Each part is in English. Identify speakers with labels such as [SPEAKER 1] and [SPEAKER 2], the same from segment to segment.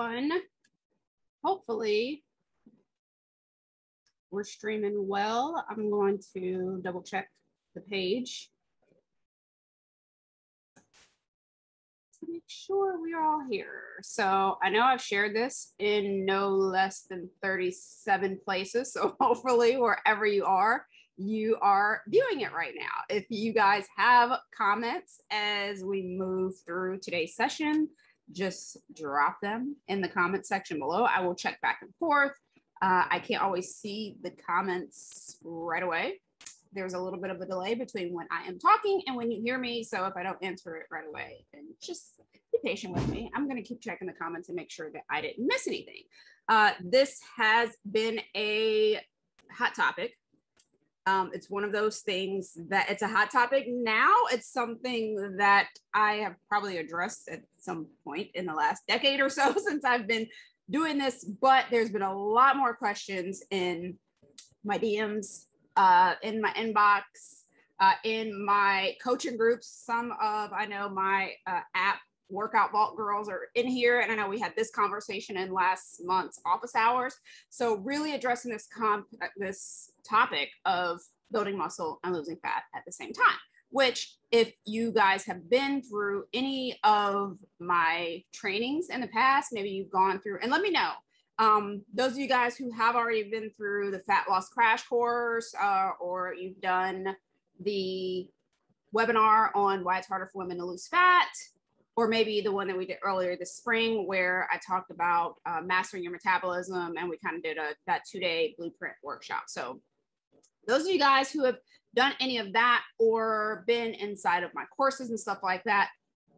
[SPEAKER 1] everyone. Hopefully we're streaming well. I'm going to double check the page to make sure we're all here. So I know I've shared this in no less than 37 places. So hopefully wherever you are viewing it right now. If you guys have comments as we move through today's session, just drop them in the comment section below. I will check back and forth. I can't always see the comments right away. There's a little bit of a delay between when I am talking and when you hear me. So if I don't answer it right away, then just be patient with me. I'm going to keep checking the comments and make sure that I didn't miss anything. This has been a hot topic. It's one of those things that it's a hot topic now. It's something that I have probably addressed at some point in the last decade or so since I've been doing this, but there's been a lot more questions in my DMs, in my inbox, in my coaching groups. I know my app Workout Vault girls are in here, and I know we had this conversation in last month's office hours. So really addressing this topic of building muscle and losing fat at the same time, which if you guys have been through any of my trainings in the past, maybe you've gone through, and let me know, those of you guys who have already been through the fat loss crash course, or you've done the webinar on why it's harder for women to lose fat, or maybe the one that we did earlier this spring where I talked about mastering your metabolism, and we kind of did that 2-day blueprint workshop. So those of you guys who have done any of that or been inside of my courses and stuff like that,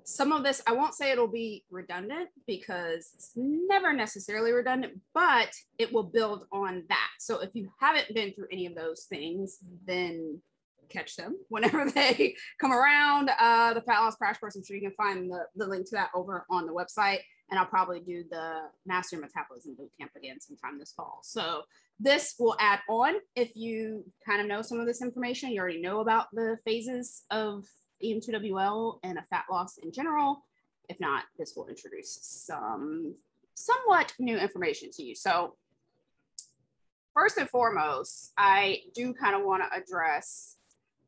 [SPEAKER 1] some of this, I won't say it'll be redundant because it's never necessarily redundant, but it will build on that. So if you haven't been through any of those things, then catch them whenever they come around. The fat loss crash course, I'm sure you can find the link to that over on the website, and I'll probably do the Master Metabolism Bootcamp again sometime this fall. So this will add on. If you kind of know some of this information, you already know about the phases of EM2WL and a fat loss in general. If not, this will introduce some somewhat new information to you. So first and foremost, I do kind of want to address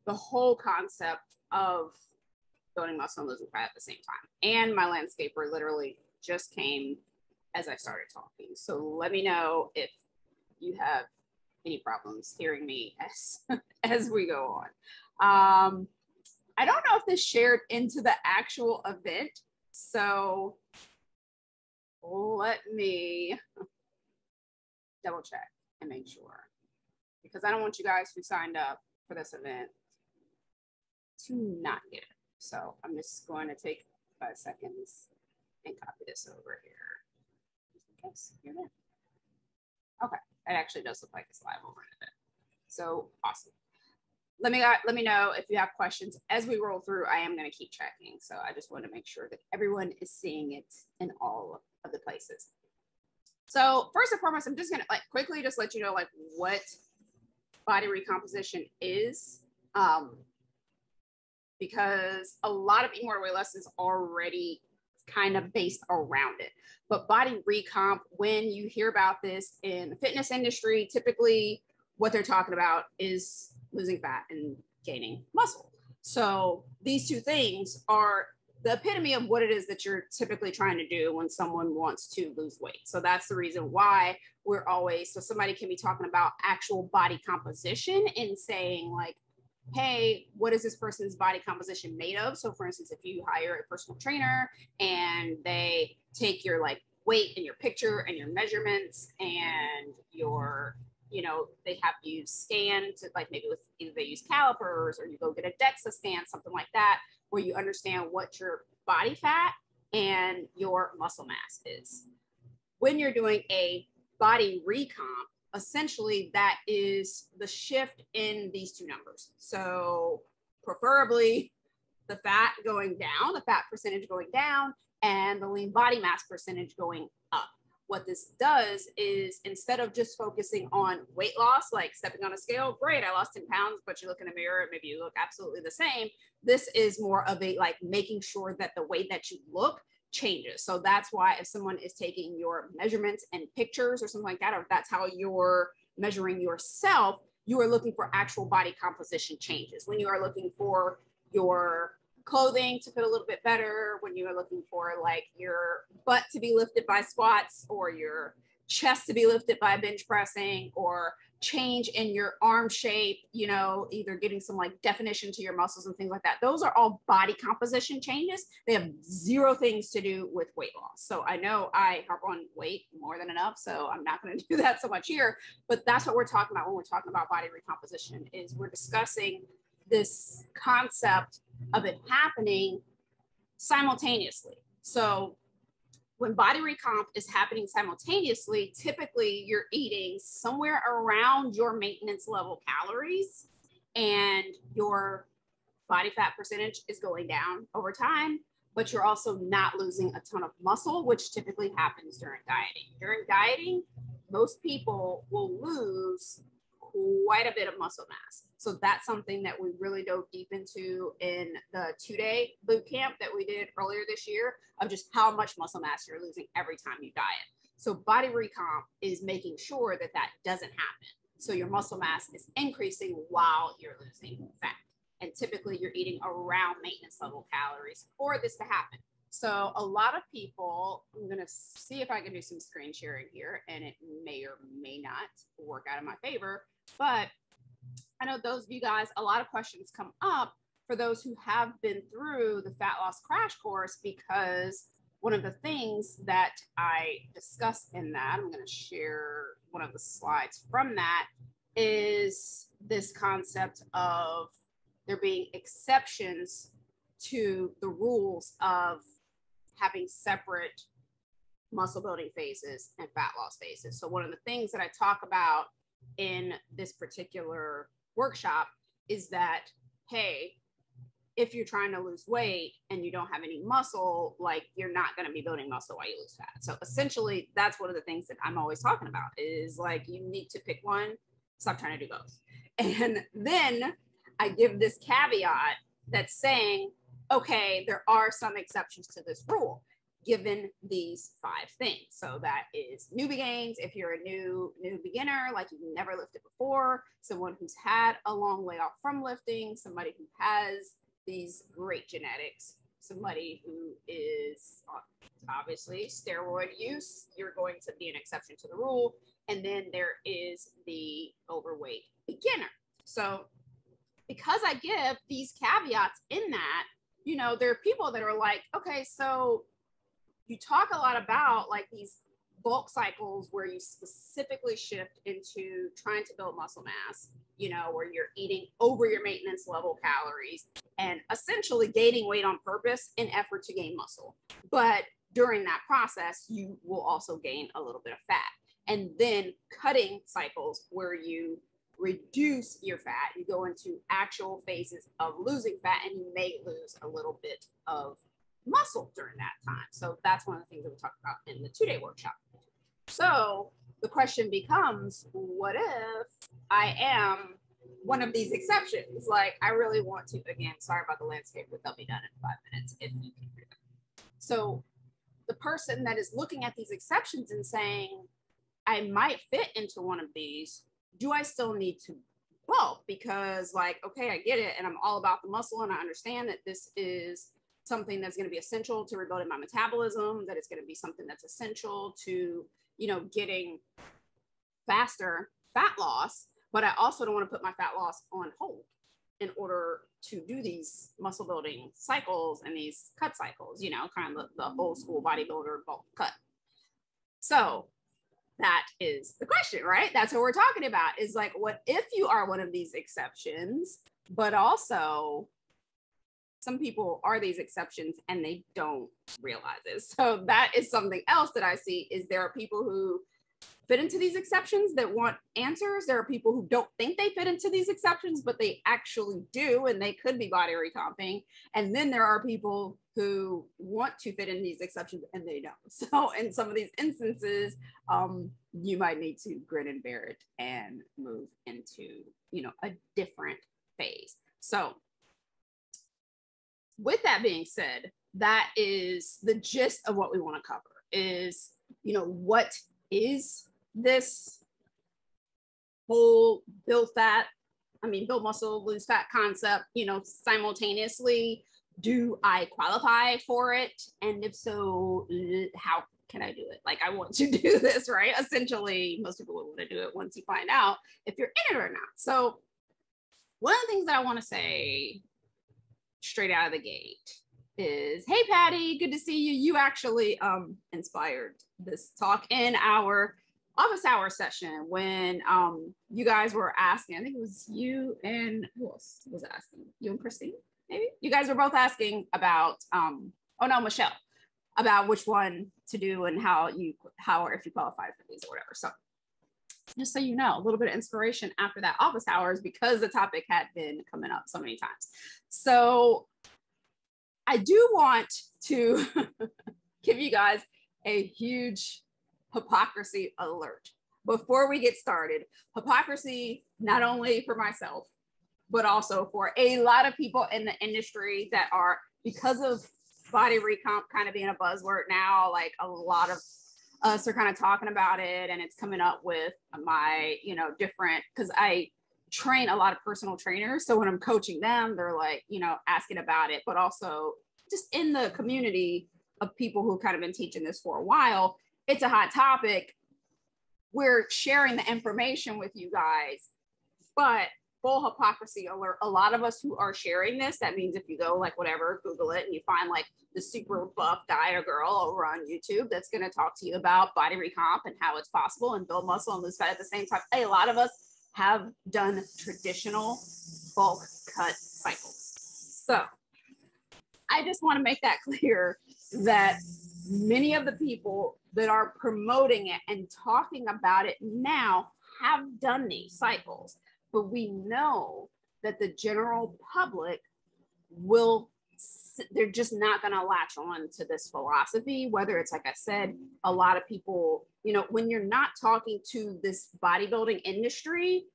[SPEAKER 1] the whole concept of building muscle and losing fat at the same time. And my landscaper literally just came as I started talking. So let me know if you have any problems hearing me as we go on. I don't know if this shared into the actual event. So let me double check and make sure, because I don't want you guys who signed up for this event to not get it. So I'm just going to take 5 seconds and copy this over here. Just in case you're there. Okay, it actually does look like it's live over in a bit. So awesome. Let me know if you have questions as we roll through. I am going to keep checking. So I just want to make sure that everyone is seeing it in all of the places. So first and foremost, I'm just going to quickly just let you know what body recomposition is. Because a lot of Eat More Way Less is already kind of based around it. But body recomp, when you hear about this in the fitness industry, typically what they're talking about is losing fat and gaining muscle. So these two things are the epitome of what it is that you're typically trying to do when someone wants to lose weight. So that's the reason why we're always, so somebody can be talking about actual body composition and saying hey, what is this person's body composition made of? So for instance, if you hire a personal trainer and they take your weight and your picture and your measurements and your, they have you scan to maybe with either they use calipers or you go get a DEXA scan, something like that, where you understand what your body fat and your muscle mass is. When you're doing a body recomp, essentially that is the shift in these two numbers. So preferably the fat going down, the fat percentage going down, and the lean body mass percentage going up. What this does is instead of just focusing on weight loss, like stepping on a scale, great, I lost 10 pounds, but you look in the mirror, maybe you look absolutely the same. This is more of a making sure that the way that you look changes. So that's why if someone is taking your measurements and pictures or something like that, or if that's how you're measuring yourself, you are looking for actual body composition changes. When you are looking for your clothing to fit a little bit better, when you are looking for like your butt to be lifted by squats or your chest to be lifted by bench pressing, or change in your arm shape, you know, either getting some like definition to your muscles and things like that. Those are all body composition changes. They have zero things to do with weight loss. So I know I harp on weight more than enough, so I'm not going to do that so much here, but that's what we're talking about when we're talking about body recomposition. Is we're discussing this concept of it happening simultaneously. So when body recomp is happening simultaneously, typically you're eating somewhere around your maintenance level calories, and your body fat percentage is going down over time, but you're also not losing a ton of muscle, which typically happens during dieting. During dieting, most people will lose quite a bit of muscle mass. So that's something that we really dove deep into in the 2-day boot camp that we did earlier this year, of just how much muscle mass you're losing every time you diet. So body recomp is making sure that that doesn't happen. So your muscle mass is increasing while you're losing fat. And typically you're eating around maintenance level calories for this to happen. So a lot of people, I'm going to see if I can do some screen sharing here, and it may or may not work out in my favor, but I know those of you guys, a lot of questions come up for those who have been through the fat loss crash course, because one of the things that I discussed in that, I'm going to share one of the slides from that, is this concept of there being exceptions to the rules of having separate muscle building phases and fat loss phases. So one of the things that I talk about in this particular workshop is that, hey, if you're trying to lose weight and you don't have any muscle, like, you're not going to be building muscle while you lose fat. So essentially that's one of the things that I'm always talking about, is like, you need to pick one, stop trying to do both. And then I give this caveat that's saying, okay, there are some exceptions to this rule, given these 5 things. So that is newbie gains. If you're a new beginner, like you've never lifted before, someone who's had a long way off from lifting, somebody who has these great genetics, somebody who is obviously steroid use, you're going to be an exception to the rule. And then there is the overweight beginner. So because I give these caveats in that, you know, there are people that are like, okay, so you talk a lot about like these bulk cycles where you specifically shift into trying to build muscle mass, you know, where you're eating over your maintenance level calories and essentially gaining weight on purpose in effort to gain muscle. But during that process, you will also gain a little bit of fat. And then cutting cycles where you reduce your fat, you go into actual phases of losing fat, and you may lose a little bit of muscle during that time. So that's one of the things that we talked about in the 2-day workshop. So the question becomes, what if I am one of these exceptions? Like, I really want to, again, sorry about the landscape, but they'll be done in 5 minutes if you can hear that. So the person that is looking at these exceptions and saying, I might fit into one of these, do I still need to bulk? Because like, okay, I get it, and I'm all about the muscle, and I understand that this is something that's going to be essential to rebuilding my metabolism, that it's going to be something that's essential to, you know, getting faster fat loss, but I also don't want to put my fat loss on hold in order to do these muscle building cycles and these cut cycles, you know, kind of the old school bodybuilder bulk cut. So that is the question, right? That's what we're talking about, is like, what if you are one of these exceptions, but also some people are these exceptions and they don't realize it. So that is something else that I see, is there are people who fit into these exceptions that want answers. There are people who don't think they fit into these exceptions, but they actually do, and they could be body recomping. And then there are people who want to fit in these exceptions and they don't. So in some of these instances, you might need to grin and bear it and move into, you know, a different phase. So with that being said, that is the gist of what we want to cover is, you know, what is this whole build muscle, lose fat concept, you know, simultaneously. Do I qualify for it? And if so, how can I do it? Like, I want to do this, right? Essentially, most people would want to do it once you find out if you're in it or not. So one of the things that I want to say straight out of the gate is, hey, Patty, good to see you. You actually inspired this talk in our office hour session when you guys were asking. I think it was you and who else was asking? You and Christine, maybe? You guys were both asking about, Michelle, about which one to do and how or if you qualify for these or whatever. So just so you know, a little bit of inspiration after that office hours because the topic had been coming up so many times. So I do want to give you guys a huge hypocrisy alert before we get started. Hypocrisy, not only for myself, but also for a lot of people in the industry that are, because of body recomp kind of being a buzzword now, like a lot of us are kind of talking about it, and it's coming up with my, you know, different, because I train a lot of personal trainers. So when I'm coaching them, they're like, you know, asking about it, but also just in the community of people who kind of been teaching this for a while, it's a hot topic. We're sharing the information with you guys, but full hypocrisy alert. A lot of us who are sharing this, that means if you go like whatever, Google it, and you find like the super buff guy or girl over on YouTube that's going to talk to you about body recomp and how it's possible and build muscle and lose fat at the same time. A lot of us have done traditional bulk cut cycles. So I just want to make that clear that many of the people that are promoting it and talking about it now have done these cycles, but we know that the general public they're just not going to latch on to this philosophy, whether it's, like I said, a lot of people, you know, when you're not talking to this bodybuilding industry,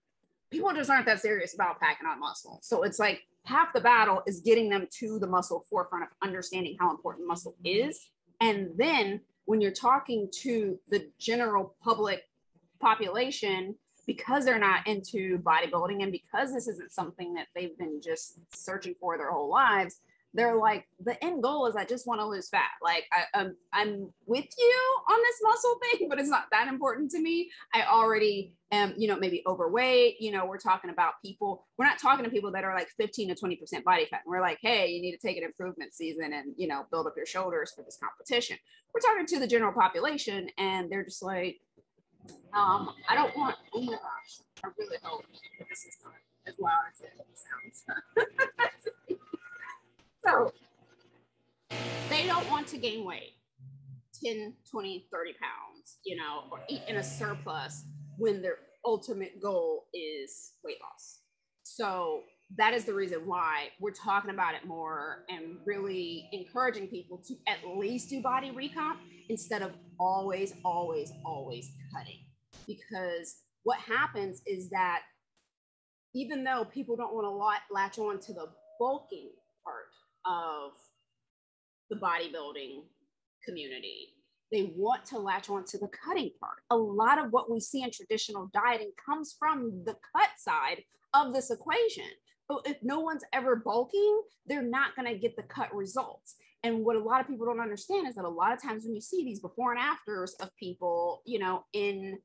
[SPEAKER 1] people just aren't that serious about packing on muscle. So it's like half the battle is getting them to the muscle forefront of understanding how important muscle is. And then when you're talking to the general public population, because they're not into bodybuilding and because this isn't something that they've been just searching for their whole lives, they're like, the end goal is I just want to lose fat. Like I'm with you on this muscle thing, but it's not that important to me. I already am, you know, maybe overweight. You know, we're talking about people. We're not talking to people that are like 15 to 20% body fat. And we're like, hey, you need to take an improvement season and, you know, build up your shoulders for this competition. We're talking to the general population, and they're just like, I don't want. Oh my gosh, I really hope that this is not as loud as it sounds. So they don't want to gain weight 10, 20, 30 pounds, you know, or eat in a surplus when their ultimate goal is weight loss. So that is the reason why we're talking about it more and really encouraging people to at least do body recomp instead of always cutting. Because what happens is that even though people don't want to latch on to the bulking part of the bodybuilding community, they want to latch on to the cutting part. A lot of what we see in traditional dieting comes from the cut side of this equation. But if no one's ever bulking, they're not going to get the cut results. And what a lot of people don't understand is that a lot of times when you see these before and afters of people, you know, in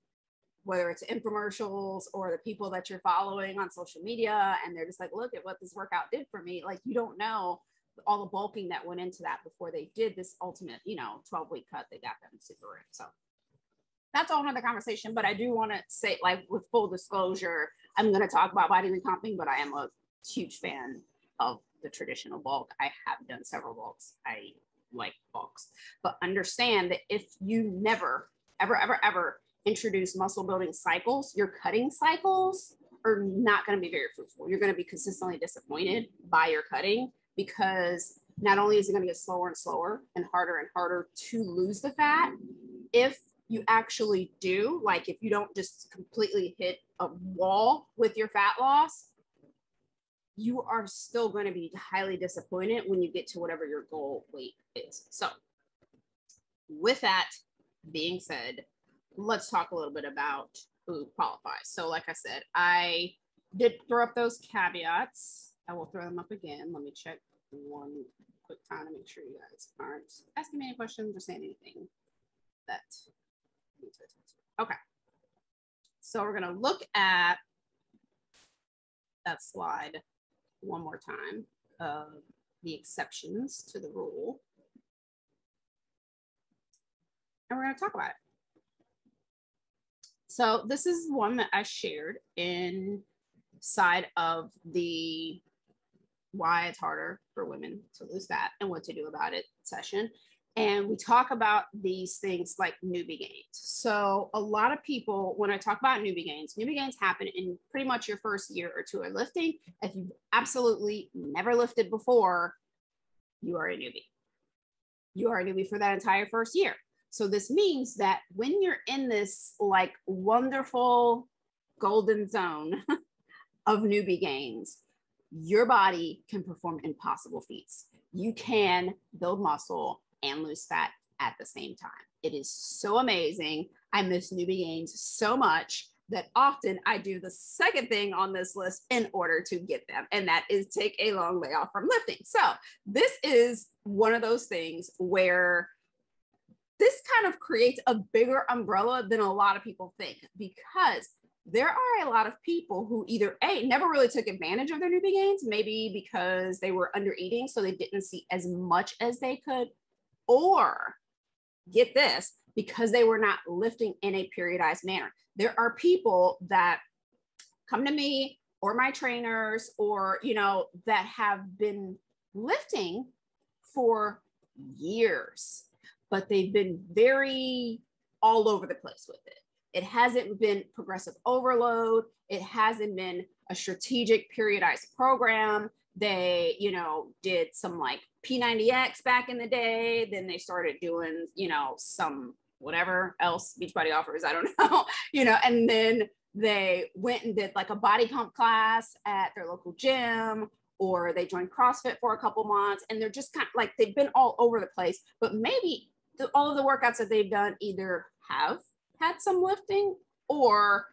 [SPEAKER 1] whether it's infomercials or the people that you're following on social media, and they're just like, look at what this workout did for me. Like, you don't know all the bulking that went into that before they did this ultimate, you know, 12-week cut. They got them super in. So that's all another conversation. But I do want to say, like, with full disclosure, I'm going to talk about body recomping, but I am a huge fan of the traditional bulk. I have done several bulks. I like bulks, but understand that if you never, ever introduce muscle building cycles, your cutting cycles are not going to be very fruitful. You're going to be consistently disappointed by your cutting, because not only is it going to get slower and slower and harder to lose the fat, if you actually do, like if you don't just completely hit a wall with your fat loss, you are still going to be highly disappointed when you get to whatever your goal weight is. So with that being said, let's talk a little bit about who qualifies. So like I said, I did throw up those caveats. I will throw them up again. Let me check one quick time to make sure you guys aren't asking me any questions or saying anything that I need to attend to. Okay. So we're going to look at that slide one more time of the exceptions to the rule. And we're going to talk about it. So this is one that I shared inside of the why it's harder for women to lose fat and what to do about it session. And we talk about these things like newbie gains. So a lot of people, when I talk about newbie gains happen in pretty much your first year or two of lifting. If you've absolutely never lifted before, you are a newbie. You are a newbie for that entire first year. So this means that when you're in this like wonderful golden zone of newbie gains, your body can perform impossible feats. You can build muscle and lose fat at the same time. It is so amazing. I miss newbie gains so much that often I do the second thing on this list in order to get them, and that is take a long layoff from lifting. So this is one of those things where this kind of creates a bigger umbrella than a lot of people think, because there are a lot of people who either never really took advantage of their newbie gains, maybe because they were under eating, so they didn't see as much as they could, or get this, because they were not lifting in a periodized manner. There are people that come to me or my trainers or, that have been lifting for years, but they've been very all over the place with it. It hasn't been progressive overload. It hasn't been a strategic periodized program. They, did some like P90X back in the day. Then they started doing, some whatever else Beachbody offers. I don't know, and then they went and did like a body pump class at their local gym, or they joined CrossFit for a couple months. And they're just kind of like, they've been all over the place, but maybe all of the workouts that they've done either have had some lifting or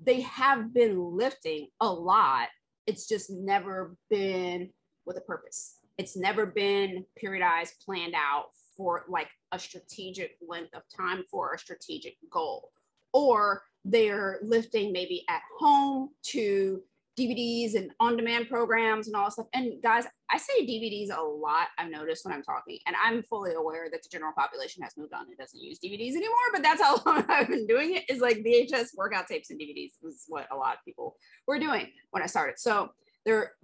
[SPEAKER 1] they have been lifting a lot. It's just never been with a purpose. It's never been periodized, planned out for like a strategic length of time for a strategic goal. Or they're lifting maybe at home to DVDs and on-demand programs and all that stuff. And guys, I say DVDs a lot, I've noticed when I'm talking, and I'm fully aware that the general population has moved on. It doesn't use DVDs anymore, but that's how long I've been doing it, is like VHS workout tapes and DVDs is what a lot of people were doing when I started. So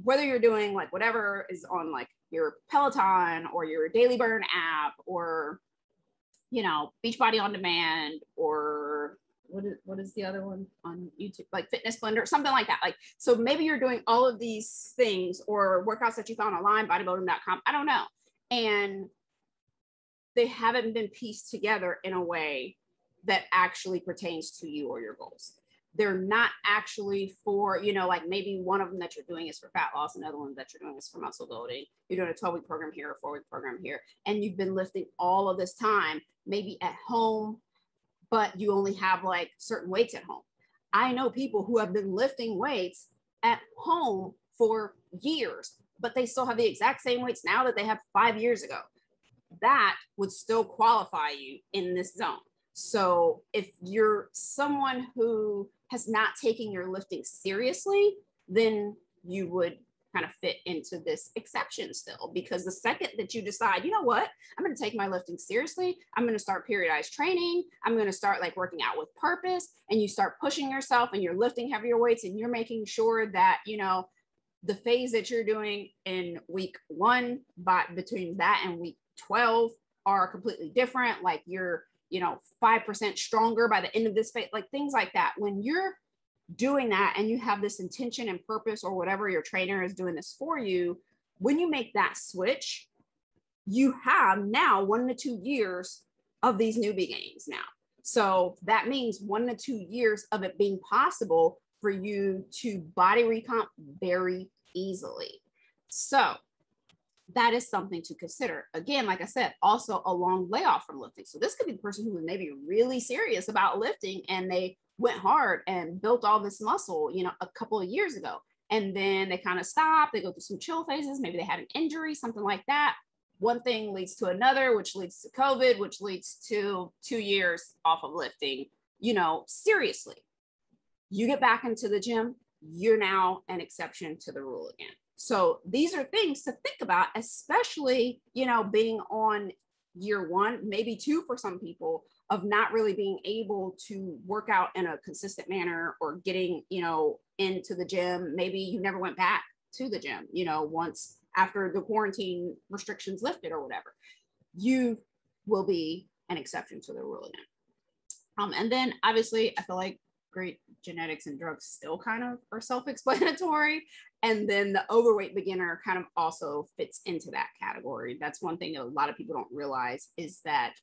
[SPEAKER 1] whether you're doing like whatever is on like your Peloton or your Daily Burn app or, Beachbody On Demand, or what is the other one on YouTube, like Fitness Blender, something like that. Like, so maybe you're doing all of these things or workouts that you found online, bodybuilding.com, I don't know. And they haven't been pieced together in a way that actually pertains to you or your goals. They're not actually for, like maybe one of them that you're doing is for fat loss, another one that you're doing is for muscle building. You're doing a 12-week program here, a 4-week program here, and you've been lifting all of this time, maybe at home, but you only have like certain weights at home. I know people who have been lifting weights at home for years, but they still have the exact same weights now that they have 5 years ago. That would still qualify you in this zone. So if you're someone who has not taken your lifting seriously, then you would kind of fit into this exception still, because the second that you decide, you know what, I'm going to take my lifting seriously, I'm going to start periodized training, I'm going to start like working out with purpose, and you start pushing yourself and you're lifting heavier weights and you're making sure that, the phase that you're doing in week 1, but between that and week 12 are completely different. Like you're, 5% stronger by the end of this phase, like things like that. When you're doing that and you have this intention and purpose, or whatever your trainer is doing this for you, when you make that switch, you have now 1 to 2 years of these newbie gains now. So that means 1 to 2 years of it being possible for you to body recomp very easily. So that is something to consider. Again, like I said, also a long layoff from lifting. So this could be the person who was maybe really serious about lifting and they went hard and built all this muscle, you know, a couple of years ago. And then they kind of stop, they go through some chill phases. Maybe they had an injury, something like that. One thing leads to another, which leads to COVID, which leads to 2 years off of lifting, you know, seriously. You get back into the gym, you're now an exception to the rule again. So these are things to think about, especially, you know, being on year 1, maybe 2 for some people, of not really being able to work out in a consistent manner or getting, you know, into the gym. Maybe you never went back to the gym, you know, once after the quarantine restrictions lifted or whatever. You will be an exception to the rule again. And then obviously I feel like great genetics and drugs still kind of are self-explanatory. And then the overweight beginner kind of also fits into that category. That's one thing that a lot of people don't realize, is that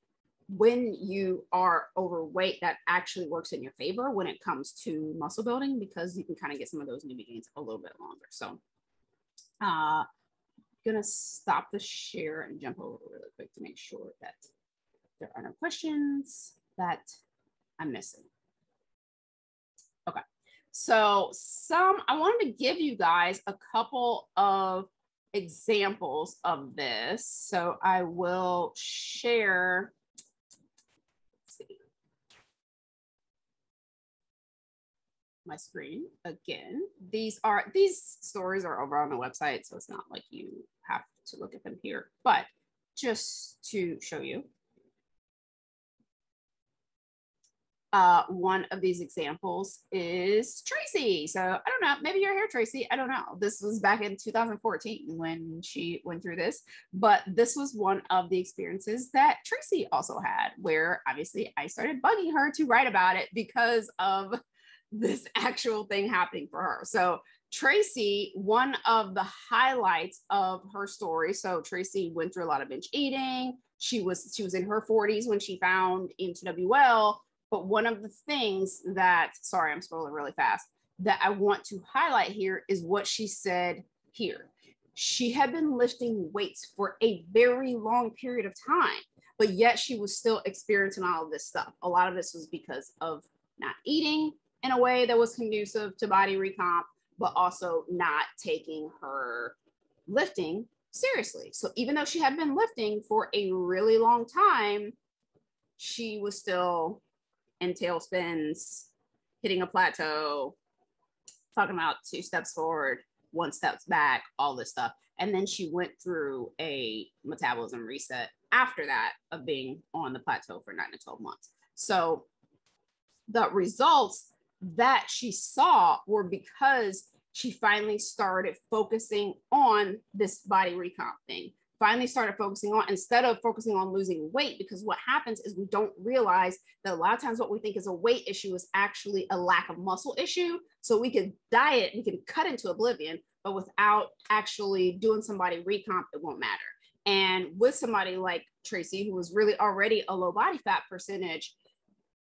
[SPEAKER 1] when you are overweight, that actually works in your favor when it comes to muscle building, because you can kind of get some of those newbie gains a little bit longer. So gonna stop the share and jump over really quick to make sure that there are no questions that I'm missing. Okay, so I wanted to give you guys a couple of examples of this. So I will share, let's see, my screen again. These stories are over on the website, so it's not like you have to look at them here, but just to show you. One of these examples is Tracy. So I don't know, maybe you're here, Tracy. I don't know. This was back in 2014 when she went through this, but this was one of the experiences that Tracy also had, where obviously I started bugging her to write about it because of this actual thing happening for her. So Tracy, one of the highlights of her story. So Tracy went through a lot of binge eating. She was in her 40s when she found MTWL. But one of the things that, sorry, I'm scrolling really fast, that I want to highlight here is what she said here. She had been lifting weights for a very long period of time, but yet she was still experiencing all of this stuff. A lot of this was because of not eating in a way that was conducive to body recomp, but also not taking her lifting seriously. So even though she had been lifting for a really long time, she was still in tailspins, hitting a plateau, talking about 2 steps forward, 1 step back, all this stuff. And then she went through a metabolism reset after that of being on the plateau for 9 to 12 months. So the results that she saw were because she finally started focusing on this body recomp thing. Finally started focusing on, instead of focusing on losing weight, because what happens is we don't realize that a lot of times what we think is a weight issue is actually a lack of muscle issue. So we could diet, we can cut into oblivion, but without actually doing some body recomp, it won't matter. And with somebody like Tracy, who was really already a low body fat percentage,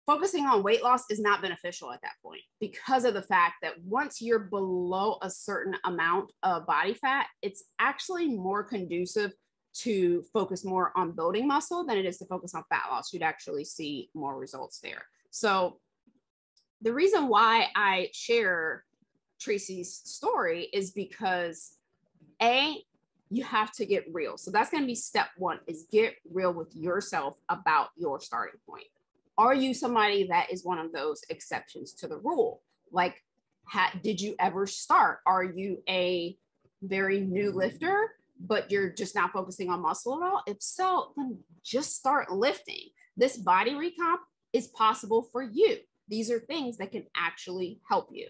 [SPEAKER 1] focusing on weight loss is not beneficial at that point, because of the fact that once you're below a certain amount of body fat, it's actually more conducive to focus more on building muscle than it is to focus on fat loss. You'd actually see more results there. So the reason why I share Tracy's story is because you have to get real. So that's going to be step 1, is get real with yourself about your starting point. Are you somebody that is one of those exceptions to the rule? Like, did you ever start? Are you a very new lifter, but you're just not focusing on muscle at all? If so, then just start lifting. This body recomp is possible for you. These are things that can actually help you.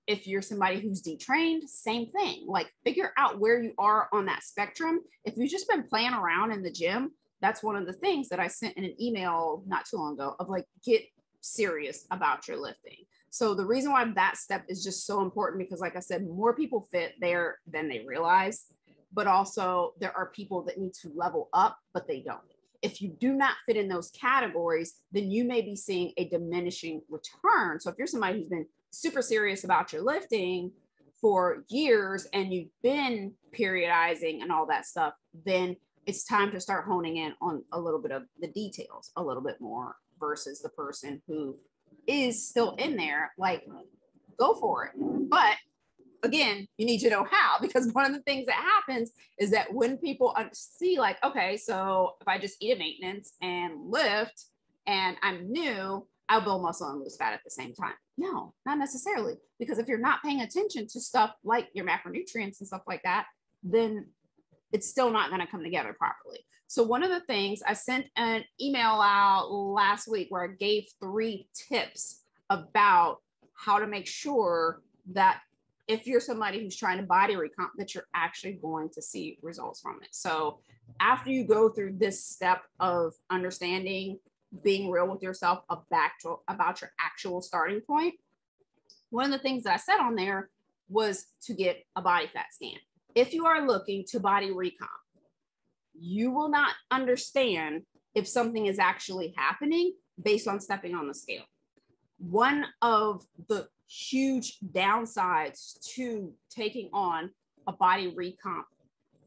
[SPEAKER 1] If you're somebody who's detrained, same thing. Like, figure out where you are on that spectrum. If you've just been playing around in the gym, that's one of the things that I sent in an email not too long ago, of like, get serious about your lifting. So the reason why that step is just so important, because like I said, more people fit there than they realize, but also there are people that need to level up, but they don't. If you do not fit in those categories, then you may be seeing a diminishing return. So if you're somebody who's been super serious about your lifting for years and you've been periodizing and all that stuff, then it's time to start honing in on a little bit of the details a little bit more versus the person who is still in there. Like, go for it. But again, you need to know how, because one of the things that happens is that when people see like, okay, so if I just eat a maintenance and lift and I'm new, I'll build muscle and lose fat at the same time. No, not necessarily. Because if you're not paying attention to stuff like your macronutrients and stuff like that, then it's still not going to come together properly. So one of the things, I sent an email out last week where I gave 3 tips about how to make sure that if you're somebody who's trying to body recomp, that you're actually going to see results from it. So after you go through this step of understanding, being real with yourself about your actual starting point, one of the things that I said on there was to get a body fat scan. If you are looking to body recomp, you will not understand if something is actually happening based on stepping on the scale. One of the huge downsides to taking on a body recomp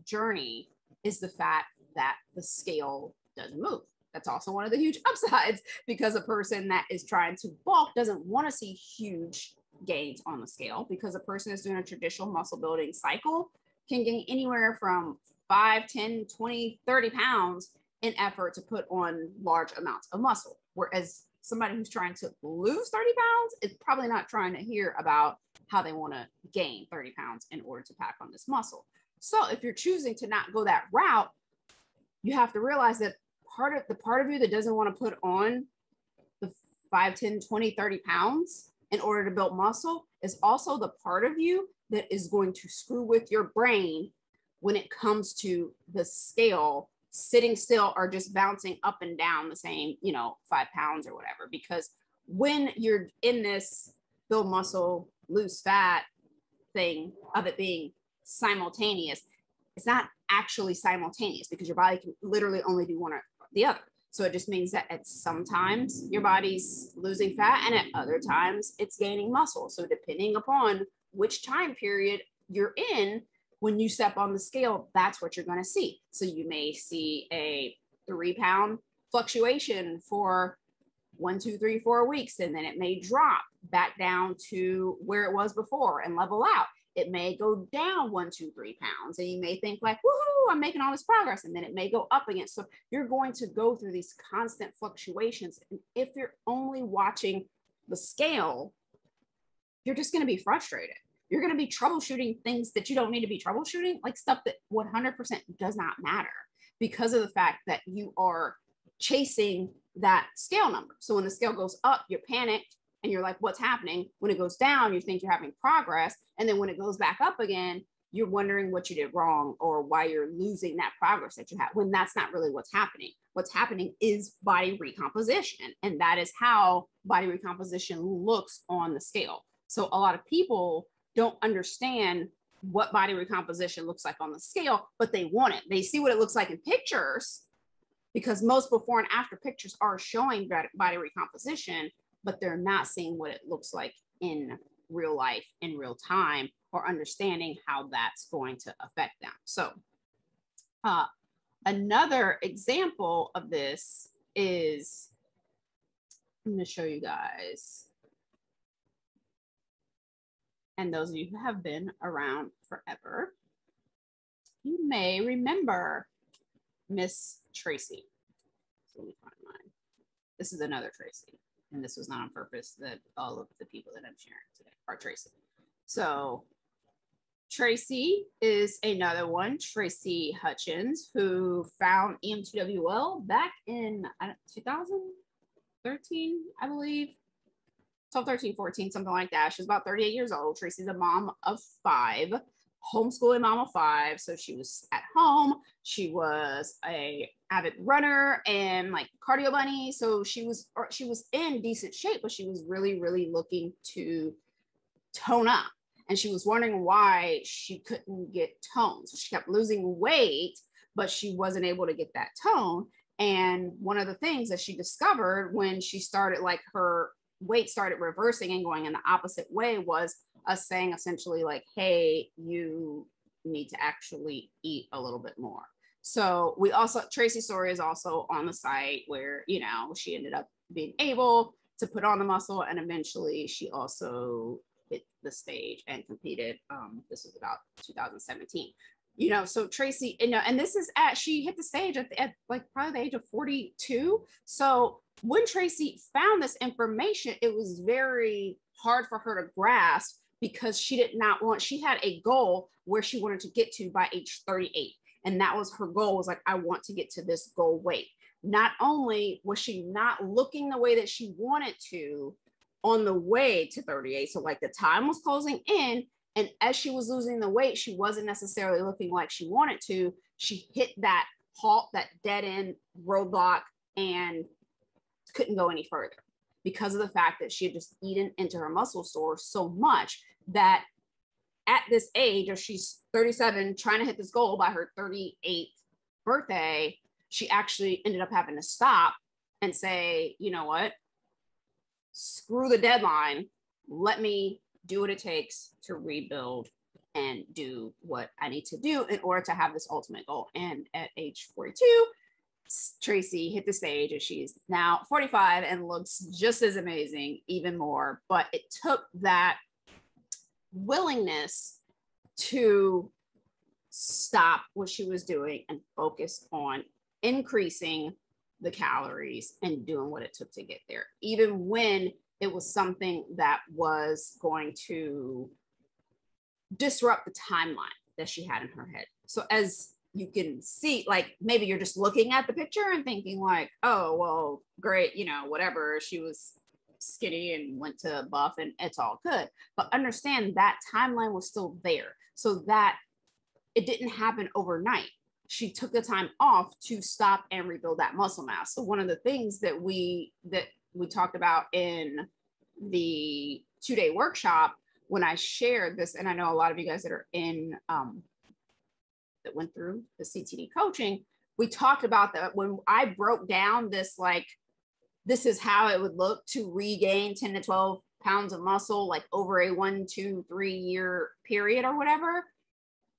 [SPEAKER 1] journey is the fact that the scale doesn't move. That's also one of the huge upsides, because a person that is trying to bulk doesn't want to see huge gains on the scale, because a person is doing a traditional muscle building cycle can gain anywhere from 5, 10, 20, 30 pounds in effort to put on large amounts of muscle. Whereas somebody who's trying to lose 30 pounds is probably not trying to hear about how they want to gain 30 pounds in order to pack on this muscle. So if you're choosing to not go that route, you have to realize that part of you that doesn't want to put on the 5, 10, 20, 30 pounds in order to build muscle is also the part of you that is going to screw with your brain when it comes to the scale sitting still or just bouncing up and down the same, 5 pounds or whatever. Because when you're in this build muscle, lose fat thing of it being simultaneous, it's not actually simultaneous, because your body can literally only do one or the other. So it just means that at sometimes your body's losing fat and at other times it's gaining muscle. So depending upon which time period you're in, when you step on the scale, that's what you're going to see. So you may see a 3-pound fluctuation for 1, 2, 3, 4 weeks, and then it may drop back down to where it was before and level out. It may go down 1, 2, 3 pounds, and you may think like, woohoo, I'm making all this progress. And then it may go up again. So you're going to go through these constant fluctuations. And if you're only watching the scale, you're just going to be frustrated. You're going to be troubleshooting things that you don't need to be troubleshooting, like stuff that 100% does not matter, because of the fact that you are chasing that scale number. So when the scale goes up, you're panicked and you're like, what's happening? When it goes down, you think you're having progress. And then when it goes back up again, you're wondering what you did wrong or why you're losing that progress that you had, when that's not really what's happening. What's happening is body recomposition. And that is how body recomposition looks on the scale. So a lot of people don't understand what body recomposition looks like on the scale, but they want it. They see what it looks like in pictures, because most before and after pictures are showing body recomposition, but they're not seeing what it looks like in real life, in real time, or understanding how that's going to affect them. So another example of this is, I'm going to show you guys. And those of you who have been around forever, you may remember Miss Tracy. So let me find mine. This is another Tracy, and this was not on purpose. That all of the people that I'm sharing today are Tracy. So Tracy is another one, Tracy Hutchins, who found EM2WL back in 2013, I believe. 12, 13, 14, something like that. She's about 38 years old. Tracy's a mom of 5, homeschooling mom of 5. So she was at home. She was a avid runner and like cardio bunny. So she was in decent shape, but she was really, really looking to tone up. And she was wondering why she couldn't get tone. So she kept losing weight, but she wasn't able to get that tone. And one of the things that she discovered when she started like her weight started reversing and going in the opposite way was us saying essentially like, hey, you need to actually eat a little bit more. So we also, Tracy's story is also on the site where, you know, she ended up being able to put on the muscle, and eventually she also hit the stage and competed. This was about 2017. You know, so Tracy, you know, and this is she hit the stage at like probably the age of 42. So when Tracy found this information, it was very hard for her to grasp because she had a goal where she wanted to get to by age 38. And that was her goal, was like, I want to get to this goal weight. Not only was she not looking the way that she wanted to on the way to 38, so like the time was closing in, and as she was losing the weight, she wasn't necessarily looking like she wanted to. She hit that halt, that dead end roadblock, and couldn't go any further because of the fact that she had just eaten into her muscle store so much that at this age, or she's 37, trying to hit this goal by her 38th birthday, she actually ended up having to stop and say, you know what, screw the deadline. Let me do what it takes to rebuild and do what I need to do in order to have this ultimate goal. And at age 42, Tracy hit the stage, and she's now 45 and looks just as amazing, even more. But it took that willingness to stop what she was doing and focus on increasing the calories and doing what it took to get there, even when it was something that was going to disrupt the timeline that she had in her head. So as you can see, like maybe you're just looking at the picture and thinking like, oh, well, great, you know, whatever, she was skinny and went to buff and it's all good. But understand that timeline was still there, so that it didn't happen overnight. She took the time off to stop and rebuild that muscle mass. So one of the things that we talked about in the 2-day workshop, when I shared this, and I know a lot of you guys that are in that went through the CTD coaching, we talked about that when I broke down this, like, this is how it would look to regain 10 to 12 pounds of muscle, like over a 1, 2, 3 year period or whatever.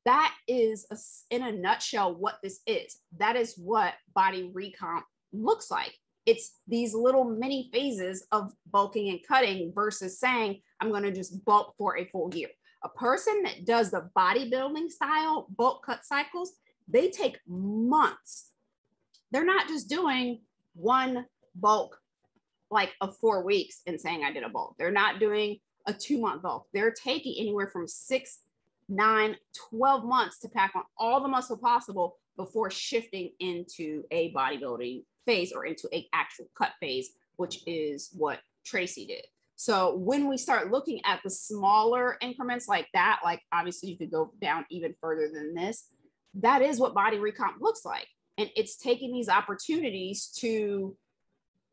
[SPEAKER 1] That is, in a nutshell, what this is. That is what body recomp looks like. It's these little mini phases of bulking and cutting versus saying, I'm going to just bulk for a full year. A person that does the bodybuilding style bulk cut cycles, they take months. They're not just doing one bulk like of 4 weeks and saying I did a bulk. They're not doing a 2-month bulk. They're taking anywhere from 6, 9, 12 months to pack on all the muscle possible before shifting into a bodybuilding phase or into an actual cut phase, which is what Tracy did. So when we start looking at the smaller increments like that, like obviously you could go down even further than this, that is what body recomp looks like. And it's taking these opportunities to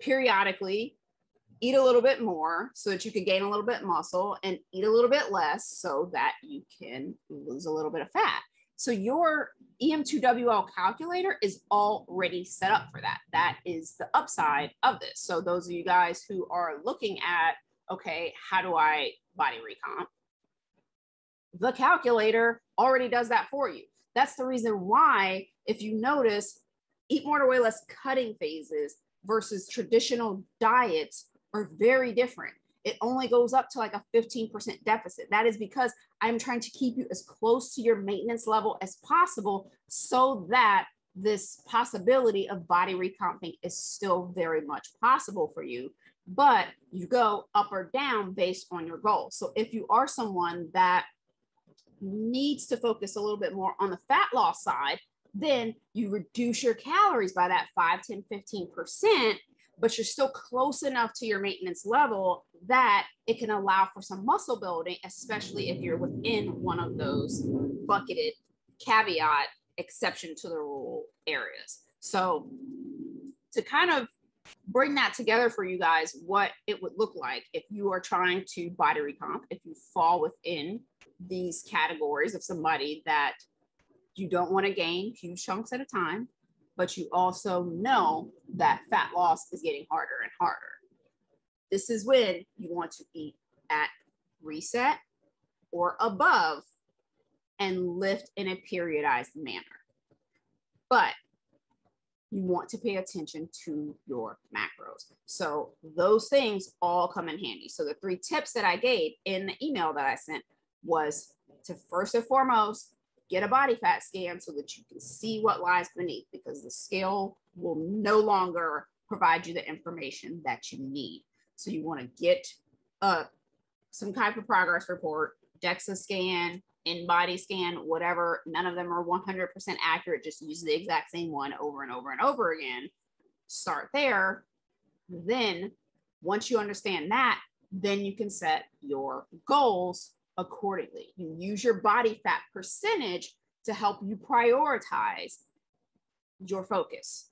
[SPEAKER 1] periodically eat a little bit more so that you can gain a little bit muscle, and eat a little bit less so that you can lose a little bit of fat. So your EM2WL calculator is already set up for that. That is the upside of this. So those of you guys who are looking at, okay, how do I body recomp? The calculator already does that for you. That's the reason why, if you notice, eat more to weigh less cutting phases versus traditional diets are very different. It only goes up to like a 15% deficit. That is because I'm trying to keep you as close to your maintenance level as possible so that this possibility of body recomping is still very much possible for you. But you go up or down based on your goal. So if you are someone that needs to focus a little bit more on the fat loss side, then you reduce your calories by that 5, 10, 15%, but you're still close enough to your maintenance level that it can allow for some muscle building, especially if you're within one of those bucketed caveat exception to the rule areas. So to kind of bring that together for you guys, what it would look like if you are trying to body recomp, if you fall within these categories of somebody that you don't want to gain huge chunks at a time, but you also know that fat loss is getting harder and harder. this is when you want to eat at reset or above and lift in a periodized manner. But you want to pay attention to your macros. So those things all come in handy. So the 3 tips that I gave in the email that I sent was to first and foremost, get a body fat scan so that you can see what lies beneath, because the scale will no longer provide you the information that you need. So you want to get some type of progress report, DEXA scan, in-body scan, whatever. None of them are 100% accurate. Just use the exact same one over and over and over again. Start there. Then once you understand that, then you can set your goals accordingly. You use your body fat percentage to help you prioritize your focus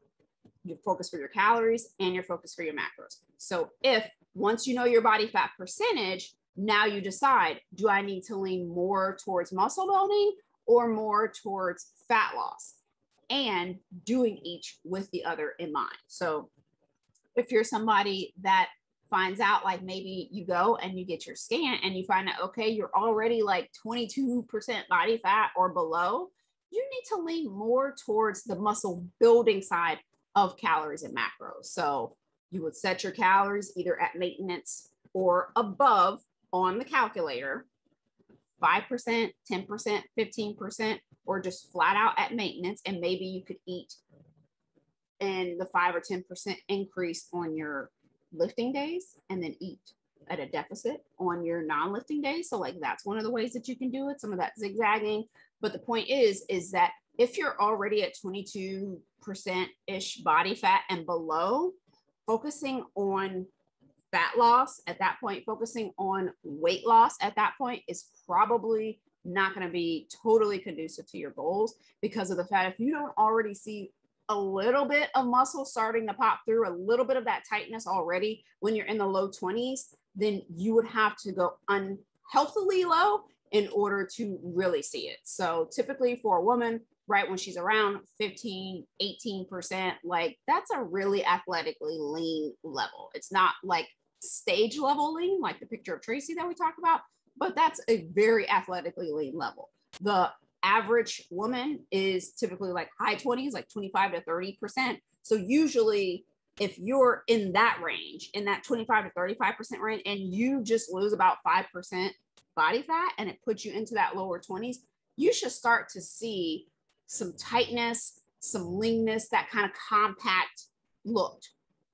[SPEAKER 1] for your calories and your focus for your macros. So if once you know your body fat percentage, now you decide, do I need to lean more towards muscle building or more towards fat loss? And doing each with the other in mind. So if you're somebody that finds out, like maybe you go and you get your scan and you find out, okay, you're already like 22% body fat or below, you need to lean more towards the muscle building side of calories and macros. So you would set your calories either at maintenance or above on the calculator, 5%, 10%, 15%, or just flat out at maintenance. And maybe you could eat in the 5 or 10% increase on your lifting days and then eat at a deficit on your non-lifting days. So like that's one of the ways that you can do it. Some of that zigzagging. But the point is that if you're already at 22%-ish body fat and below, focusing on fat loss at that point, focusing on weight loss at that point is probably not going to be totally conducive to your goals, because of the fact if you don't already see a little bit of muscle starting to pop through, a little bit of that tightness already when you're in the low 20s, then you would have to go unhealthily low in order to really see it. So typically for a woman, right when she's around 15, 18%, like that's a really athletically lean level. It's not like stage level lean, like the picture of Tracy that we talked about, but that's a very athletically lean level. The average woman is typically like high 20s, like 25 to 30%. So usually if you're in that range, in that 25 to 35% range, and you just lose about 5% body fat and it puts you into that lower 20s, you should start to see some tightness, some leanness, that kind of compact look.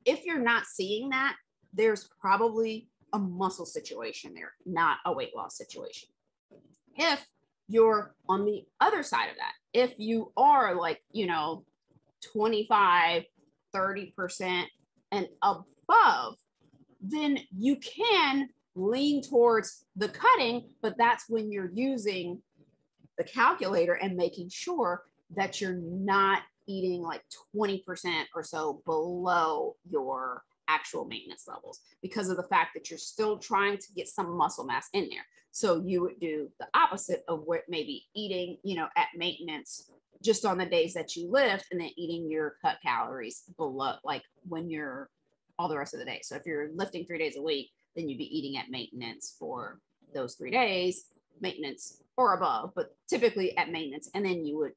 [SPEAKER 1] If you're not seeing that, there's probably a muscle situation there, not a weight loss situation. If you're on the other side of that, if you are like, 25, 30% and above, then you can lean towards the cutting, but that's when you're using the calculator and making sure that you're not eating like 20% or so below your actual maintenance levels, because of the fact that you're still trying to get some muscle mass in there. So you would do the opposite of what maybe eating, at maintenance just on the days that you lift, and then eating your cut calories below, like when you're all the rest of the day. So if you're lifting 3 days a week, then you'd be eating at maintenance for those 3 days, maintenance or above, but typically at maintenance. And then you would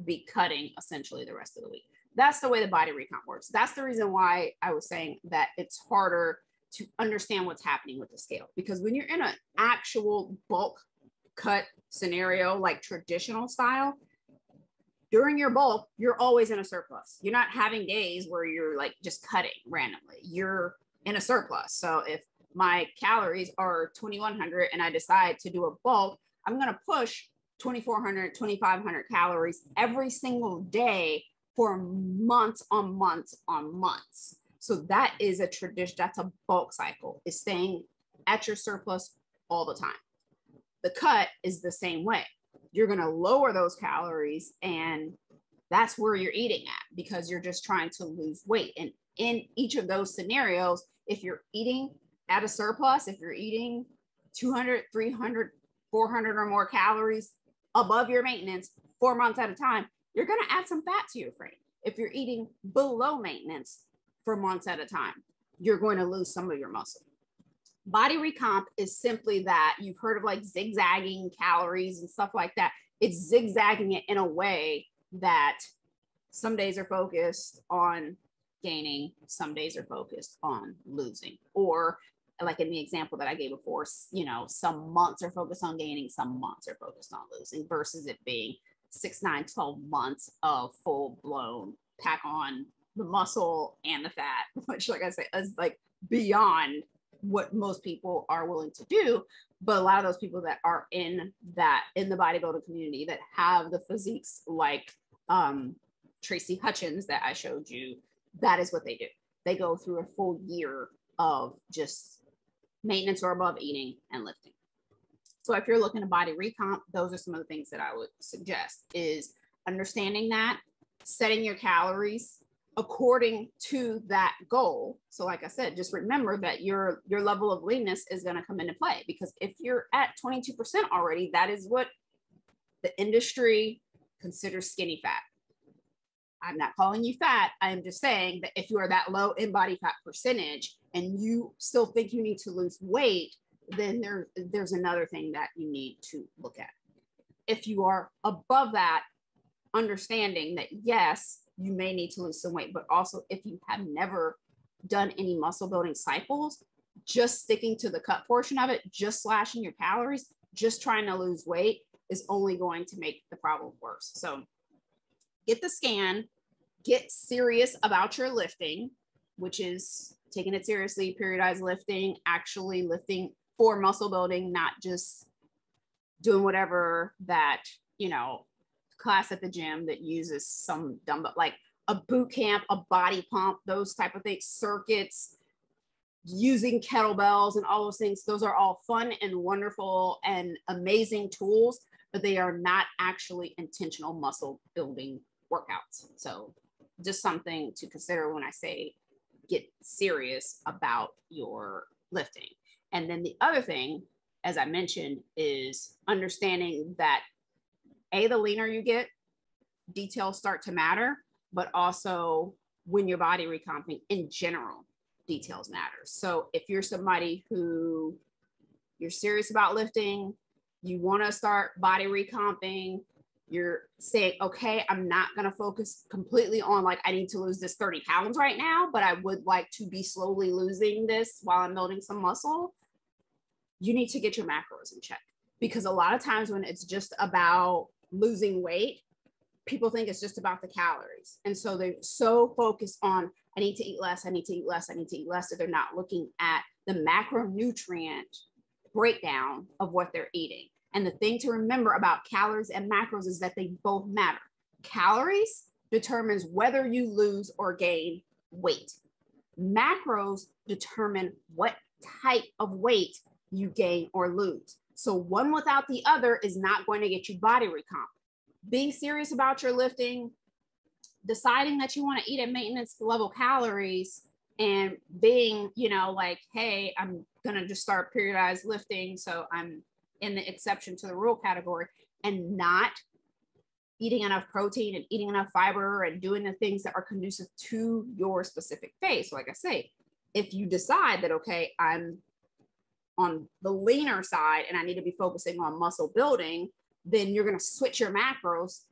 [SPEAKER 1] be cutting essentially the rest of the week. That's the way the body recomp works. That's the reason why I was saying that it's harder to understand what's happening with the scale, because when you're in an actual bulk cut scenario, like traditional style, during your bulk, you're always in a surplus. You're not having days where you're like just cutting randomly. You're in a surplus. So if my calories are 2,100 and I decide to do a bulk, I'm going to push 2,400, 2,500 calories every single day for months on months on months. So that is a tradition. That's a bulk cycle, is staying at your surplus all the time. The cut is the same way. You're going to lower those calories, and that's where you're eating at, because you're just trying to lose weight. And in each of those scenarios, if you're eating at a surplus, if you're eating 200, 300, 400 or more calories above your maintenance 4 months at a time, you're going to add some fat to your frame. If you're eating below maintenance for months at a time, you're going to lose some of your muscle. Body recomp is simply that. You've heard of like zigzagging calories and stuff like that. It's zigzagging it in a way that some days are focused on gaining, some days are focused on losing. Or like in the example that I gave before, you know, some months are focused on gaining, some months are focused on losing, versus it being 6, 9, 12 months of full blown pack on the muscle and the fat, which, like I say, is like beyond what most people are willing to do. But a lot of those people that are in the bodybuilding community that have the physiques like Tracy Hutchins that I showed you, that is what they do. They go through a full year of just maintenance or above eating and lifting. So if you're looking to body recomp, those are some of the things that I would suggest, is understanding that, setting your calories according to that goal. So like I said, just remember that your level of leanness is going to come into play, because if you're at 22% already, that is what the industry considers skinny fat. I'm not calling you fat. I'm just saying that if you are that low in body fat percentage and you still think you need to lose weight, then there's another thing that you need to look at. If you are above that, understanding that yes, you may need to lose some weight, but also if you have never done any muscle building cycles, just sticking to the cut portion of it, just slashing your calories, just trying to lose weight is only going to make the problem worse. So get the scan, get serious about your lifting, which is taking it seriously, periodized lifting, actually lifting for muscle building, not just doing whatever that, you know, class at the gym that uses some dumbbell, like a boot camp, a body pump, those type of things, circuits, using kettlebells and all those things. Those are all fun and wonderful and amazing tools, but they are not actually intentional muscle building workouts. So just something to consider when I say get serious about your lifting. And then the other thing, as I mentioned, is understanding that the leaner you get, details start to matter, but also when you're body recomping in general, details matter. So if you're somebody who you're serious about lifting, you want to start body recomping, you're saying, okay, I'm not going to focus completely on like, I need to lose this 30 pounds right now, but I would like to be slowly losing this while I'm building some muscle. You need to get your macros in check, because a lot of times when it's just about losing weight, people think it's just about the calories. And so they're so focused on, I need to eat less, I need to eat less, I need to eat less, that they're not looking at the macronutrient breakdown of what they're eating. And the thing to remember about calories and macros is that they both matter. Calories determines whether you lose or gain weight. Macros determine what type of weight you gain or lose. So one without the other is not going to get you body recomp. Being serious about your lifting, deciding that you want to eat at maintenance level calories, and being, you know, like, hey, I'm going to just start periodized lifting, so I'm in the exception to the rule category, and not eating enough protein and eating enough fiber and doing the things that are conducive to your specific phase. So like I say, if you decide that, okay, I'm on the leaner side and I need to be focusing on muscle building, then you're going to switch your macros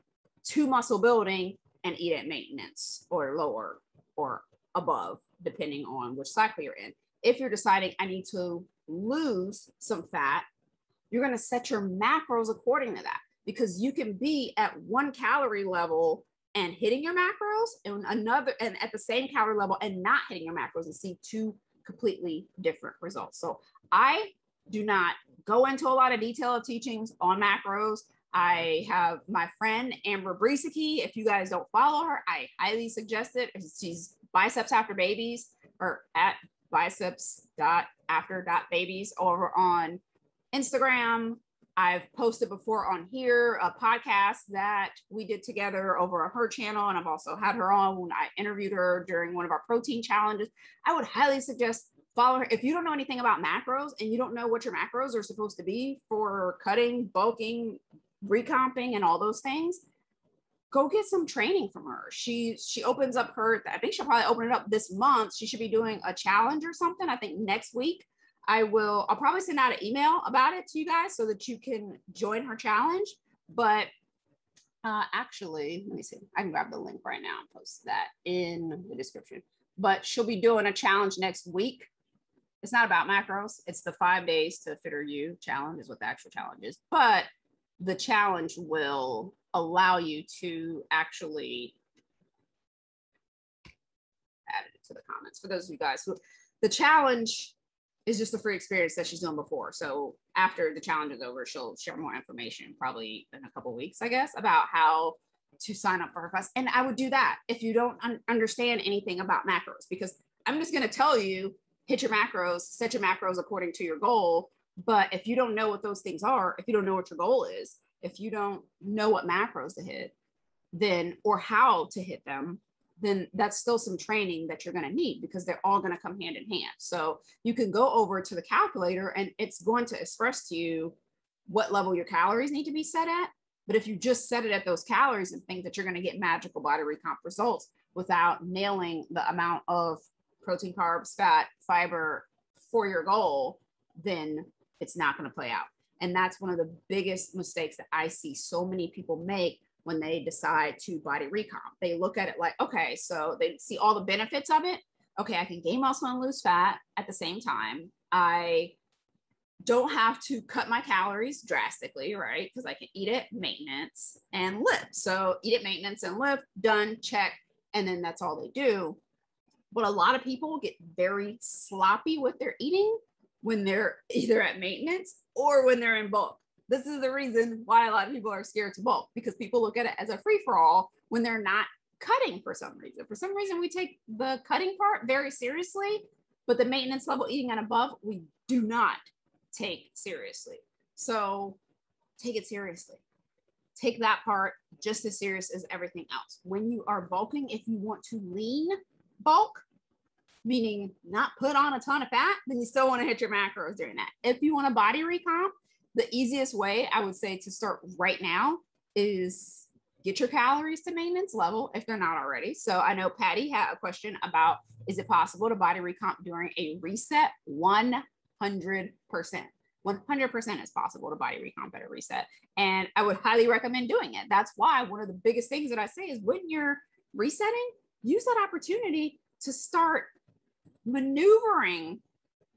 [SPEAKER 1] to muscle building and eat at maintenance or lower or above, depending on which cycle you're in. If you're deciding I need to lose some fat, you're going to set your macros according to that, because you can be at one calorie level and hitting your macros, and another, and at the same calorie level and not hitting your macros, and see two completely different results. So I do not go into a lot of detail of teachings on macros. I have my friend Amber Brisicki. If you guys don't follow her, I highly suggest it. She's Biceps After Babies, or at biceps.after.babies over on Instagram. I've posted before on here a podcast that we did together over on her channel, and I've also had her on when I interviewed her during one of our protein challenges. I would highly suggest follow her. If you don't know anything about macros and you don't know what your macros are supposed to be for cutting, bulking, recomping, and all those things, go get some training from her. She opens up her, I think she'll probably open it up this month. She should be doing a challenge or something, I think next week. I'll probably send out an email about it to you guys so that you can join her challenge. But actually, let me see. I can grab the link right now and post that in the description. But she'll be doing a challenge next week. It's not about macros. It's the 5 days to fitter you challenge is what the actual challenge is. But the challenge will allow you to actually add it to the comments. For those of you guys who, the challenge is just a free experience that she's done before. So after the challenge is over, she'll share more information probably in a couple of weeks, I guess, about how to sign up for her class. And I would do that if you don't understand anything about macros, because I'm just going to tell you, hit your macros, set your macros according to your goal. But if you don't know what those things are, if you don't know what your goal is, if you don't know what macros to hit, then, or how to hit them, then that's still some training that you're going to need, because they're all going to come hand in hand. So you can go over to the calculator and it's going to express to you what level your calories need to be set at. But if you just set it at those calories and think that you're going to get magical body recomp results without nailing the amount of protein, carbs, fat, fiber for your goal, then it's not going to play out. And that's one of the biggest mistakes that I see so many people make when they decide to body recomp. They look at it like, okay, so they see all the benefits of it. Okay, I can gain muscle and lose fat at the same time. I don't have to cut my calories drastically, right? Because I can eat it, maintenance, and lift. So eat it, maintenance, and lift, done, check. And then that's all they do. But a lot of people get very sloppy with their eating when they're either at maintenance or when they're in bulk. This is the reason why a lot of people are scared to bulk, because people look at it as a free-for-all when they're not cutting for some reason. For some reason, we take the cutting part very seriously, but the maintenance level eating and above, we do not take seriously. So take it seriously. Take that part just as serious as everything else. When you are bulking, if you want to lean bulk, meaning not put on a ton of fat, then you still want to hit your macros during that. If you want a body recomp, the easiest way I would say to start right now is get your calories to maintenance level if they're not already. So I know Patty had a question about, is it possible to body recomp during a reset? 100%. 100% is possible to body recomp at a reset. And I would highly recommend doing it. That's why one of the biggest things that I say is when you're resetting, use that opportunity to start maneuvering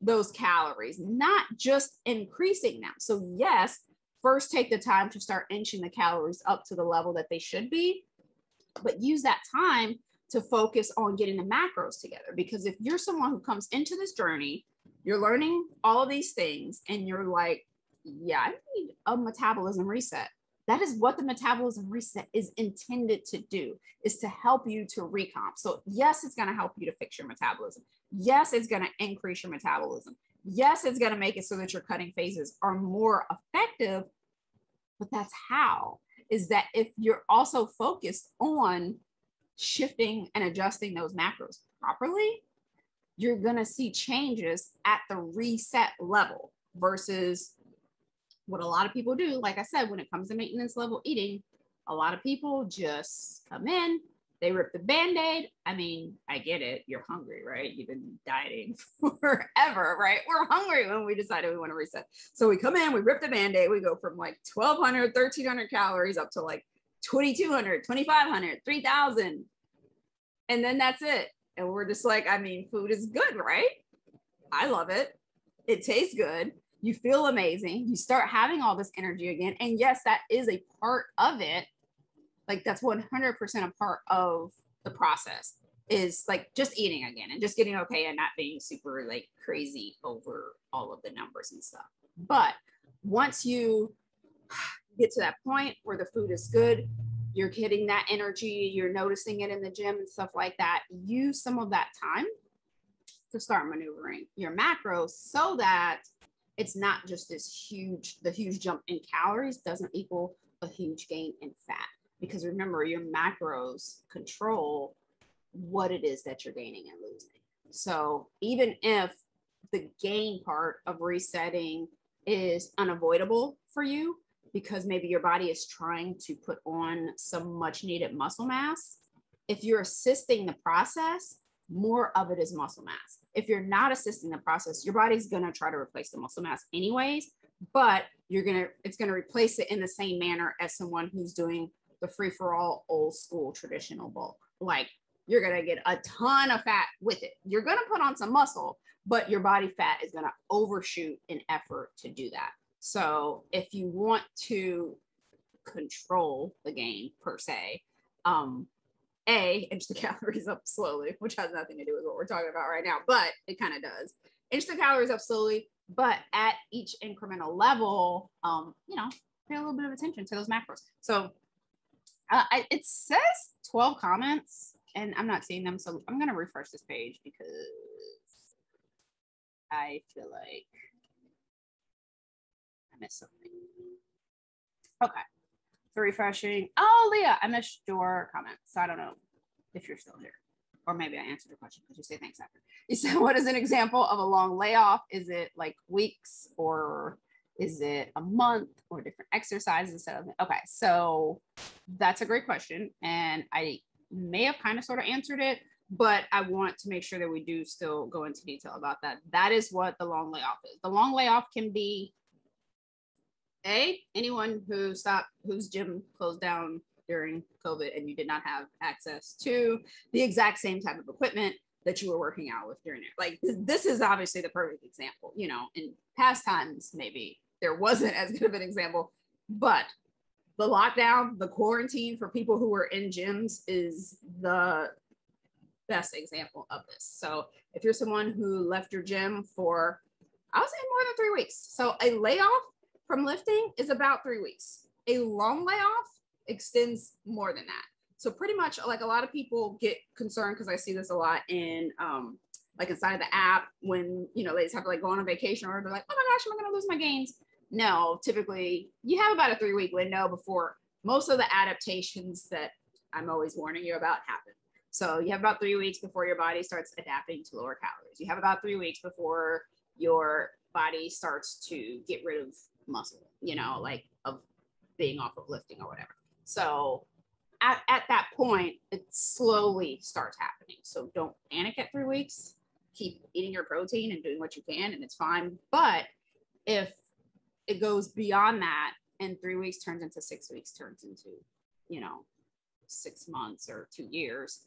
[SPEAKER 1] those calories, not just increasing them. So yes, first take the time to start inching the calories up to the level that they should be, but use that time to focus on getting the macros together. Because if you're someone who comes into this journey, you're learning all of these things and you're like, yeah, I need a metabolism reset. That is what the metabolism reset is intended to do, is to help you to recomp. So yes, it's going to help you to fix your metabolism. Yes, it's going to increase your metabolism. Yes, it's going to make it so that your cutting phases are more effective. But that's how, is that if you're also focused on shifting and adjusting those macros properly, you're going to see changes at the reset level versus what a lot of people do. Like I said, when it comes to maintenance level eating, a lot of people just come in, they rip the Band-Aid. I mean, I get it. You're hungry, right? You've been dieting forever, right? We're hungry when we decided we want to reset. So we come in, we rip the Band-Aid. We go from like 1,200, 1,300 calories up to like 2,200, 2,500, 3,000. And then that's it. And we're just like, I mean, food is good, right? I love it. It tastes good. You feel amazing. You start having all this energy again. And yes, that is a part of it. Like that's 100% a part of the process, is like just eating again and just getting okay and not being super like crazy over all of the numbers and stuff. But once you get to that point where the food is good, you're getting that energy, you're noticing it in the gym and stuff like that, use some of that time to start maneuvering your macros so that it's not just this the huge jump in calories doesn't equal a huge gain in fat. Because remember, your macros control what it is that you're gaining and losing. So even if the gain part of resetting is unavoidable for you, because maybe your body is trying to put on some much needed muscle mass, if you're assisting the process, more of it is muscle mass. if you're not assisting the process, your body's going to try to replace the muscle mass anyways, but it's going to replace it in the same manner as someone who's doing the free-for-all old school traditional bulk. Like, you're going to get a ton of fat with it. You're going to put on some muscle, but your body fat is going to overshoot in effort to do that. So if you want to control the gain per se, inch the calories up slowly, which has nothing to do with what we're talking about right now, but it kind of does. Inch the calories up slowly, but at each incremental level, pay a little bit of attention to those macros. So it says 12 comments and I'm not seeing them. So I'm going to refresh this page because I feel like I missed something. Okay. So refreshing. Oh, Leah, I missed your comment. So I don't know if you're still here. Or maybe I answered your question because you say thanks after. You said, what is an example of a long layoff? Is it like weeks or is it a month or different exercises? Okay, so that's a great question. And I may have kind of sort of answered it, but I want to make sure that we do still go into detail about that. That is what the long layoff is. The long layoff can be anyone whose gym closed down during COVID and you did not have access to the exact same type of equipment that you were working out with during it. Like this is obviously the perfect example. In past times, maybe there wasn't as good of an example, but the lockdown, the quarantine for people who were in gyms is the best example of this. So if you're someone who left your gym for, I would say more than 3 weeks. So a layoff from lifting is about 3 weeks. A long layoff extends more than that. So pretty much like a lot of people get concerned because I see this a lot in like inside of the app when, they just have to like go on a vacation or they're like, oh my gosh, am I going to lose my gains? No, typically you have about a 3-week window before most of the adaptations that I'm always warning you about happen. So you have about 3 weeks before your body starts adapting to lower calories. You have about 3 weeks before your body starts to get rid of muscle, like of being off of lifting or whatever. So at that point, it slowly starts happening. So don't panic at 3 weeks. Keep eating your protein and doing what you can, and it's fine. But if it goes beyond that and 3 weeks turns into 6 weeks, turns into, 6 months or 2 years,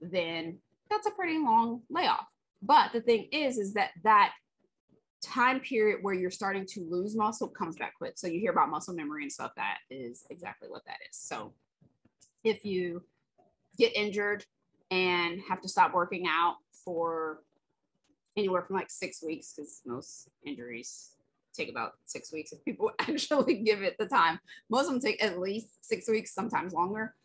[SPEAKER 1] then that's a pretty long layoff. But the thing is that time period where you're starting to lose muscle comes back quick. So you hear about muscle memory and stuff. That is exactly what that is. So if you get injured and have to stop working out for anywhere from like 6 weeks, because most injuries take about 6 weeks if people actually give it the time. Most of them take at least 6 weeks, sometimes longer.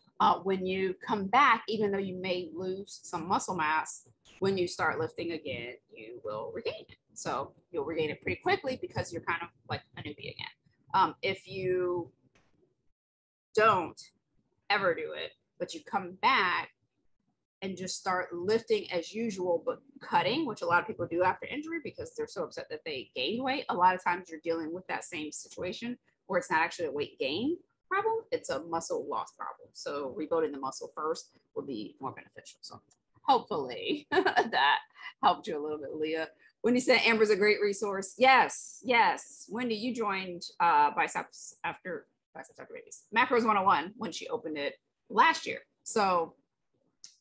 [SPEAKER 1] When you come back, even though you may lose some muscle mass, when you start lifting again, you will regain it. So you'll regain it pretty quickly because you're kind of like a newbie again. If you don't ever do it, but you come back and just start lifting as usual, but cutting, which a lot of people do after injury because they're so upset that they gained weight. A lot of times you're dealing with that same situation where it's not actually a weight gain problem, it's a muscle loss problem. So rebuilding the muscle first will be more beneficial. So hopefully that helped you a little bit, Leah. Wendy said Amber's a great resource. Yes. Wendy, you joined Biceps After Babies, Macros 101 when she opened it last year. So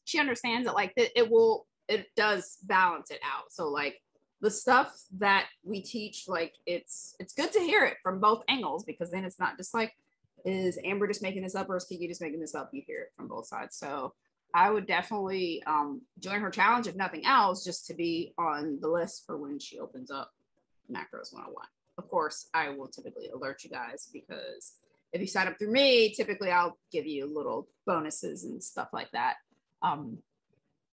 [SPEAKER 1] she understands that like it does balance it out. So like the stuff that we teach, like it's good to hear it from both angles, because then it's not just like, is Amber just making this up or is Kiki just making this up? You hear it from both sides. So I would definitely join her challenge, if nothing else, just to be on the list for when she opens up Macros 101. Of course, I will typically alert you guys, because if you sign up through me, typically I'll give you little bonuses and stuff like that.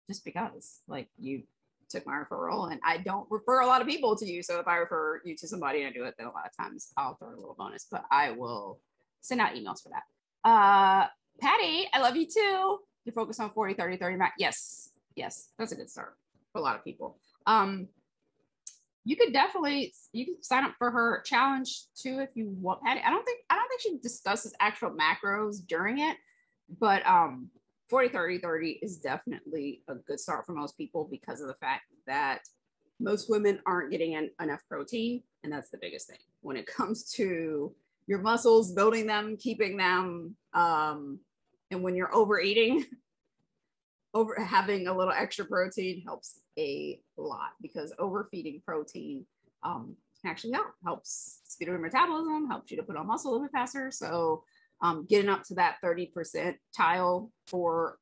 [SPEAKER 1] Just because like you took my referral, and I don't refer a lot of people to you. So if I refer you to somebody and I do it, then a lot of times I'll throw a little bonus, but I will send out emails for that. Patty, I love you too. You focus on 40, 30, 30 max. Yes. That's a good start for a lot of people. You could sign up for her challenge too if you want, Patty. I don't think she discusses actual macros during it, but 40, 30, 30 is definitely a good start for most people because of the fact that most women aren't getting enough protein, and that's the biggest thing when it comes to your muscles, building them, keeping them, and when you're overeating, having a little extra protein helps a lot, because overfeeding protein can actually helps speed up your metabolism, helps you to put on muscle a little bit faster. So getting up to that 30 percentile for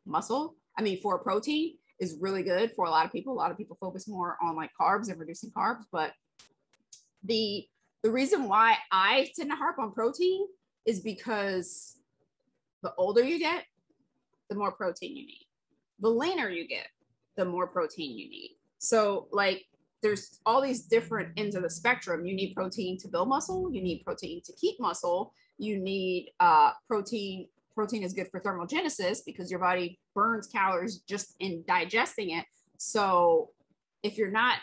[SPEAKER 1] for protein is really good for a lot of people. A lot of people focus more on like carbs and reducing carbs, but the reason why I tend to harp on protein is because the older you get, the more protein you need. The leaner you get, the more protein you need. So like there's all these different ends of the spectrum. You need protein to build muscle. You need protein to keep muscle. You need protein. Protein is good for thermogenesis because your body burns calories just in digesting it. So if you're not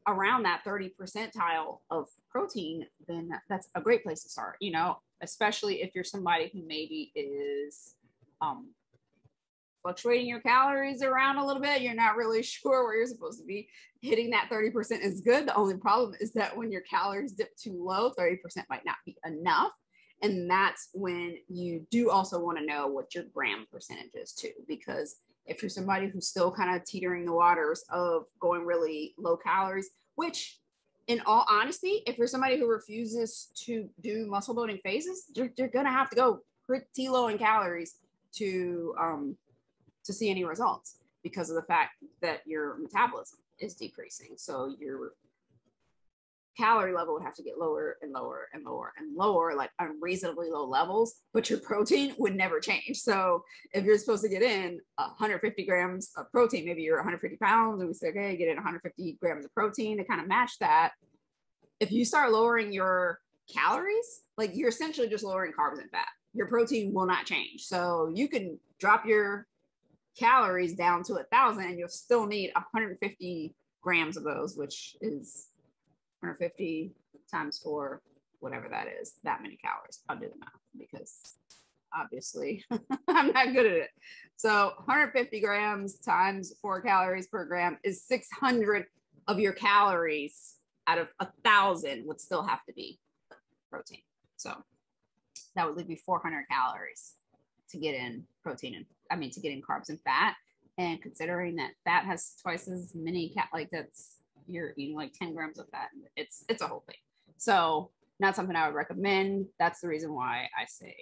[SPEAKER 1] around that 30 percentile of protein, then that's a great place to start, you know, especially if you're somebody who maybe is fluctuating your calories around a little bit. You're not really sure where you're supposed to be. Hitting that 30% is good. The only problem is that when your calories dip too low, 30% might not be enough. And that's when you do also want to know what your gram percentage is too, because if you're somebody who's still kind of teetering the waters of going really low calories, which in all honesty, if you're somebody who refuses to do muscle building phases, you're going to have to go pretty low in calories to see any results, because of the fact that your metabolism is decreasing. So your calorie level would have to get lower and lower and lower and lower, like unreasonably low levels, but your protein would never change. So if you're supposed to get in 150 grams of protein, maybe you're 150 pounds, and we say, okay, get in 150 grams of protein to kind of match that. If you start lowering your calories, like you're essentially just lowering carbs and fat, your protein will not change. So you can drop your calories down to 1,000 and you'll still need 150 grams of those, which is 150 times 4, whatever that is, that many calories. I'll do the math because obviously I'm not good at it. So 150 grams times 4 calories per gram is 600 of your calories out of 1,000 would still have to be protein. So that would leave you 400 calories to get in protein and to get in carbs and fat. And considering that fat has twice as many you're eating like 10 grams of fat. It's a whole thing. So not something I would recommend. That's the reason why I say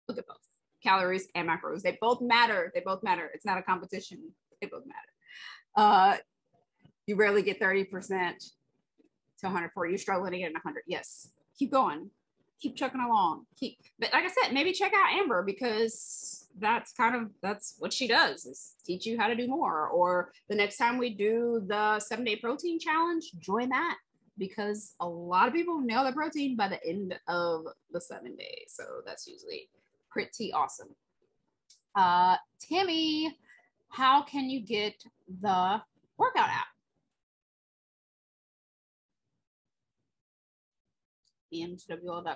[SPEAKER 1] look at both calories and macros. They both matter. It's not a competition. They both matter. You rarely get 30% to 140. You're struggling to get 100. Yes. Keep going. Keep chugging along. But like I said, maybe check out Amber, because that's what she does, is teach you how to do more. Or the next time we do the 7-day protein challenge, join that, because a lot of people nail their protein by the end of the 7 days. So that's usually pretty awesome. Tammy, how can you get the workout app? bmwl.com/app.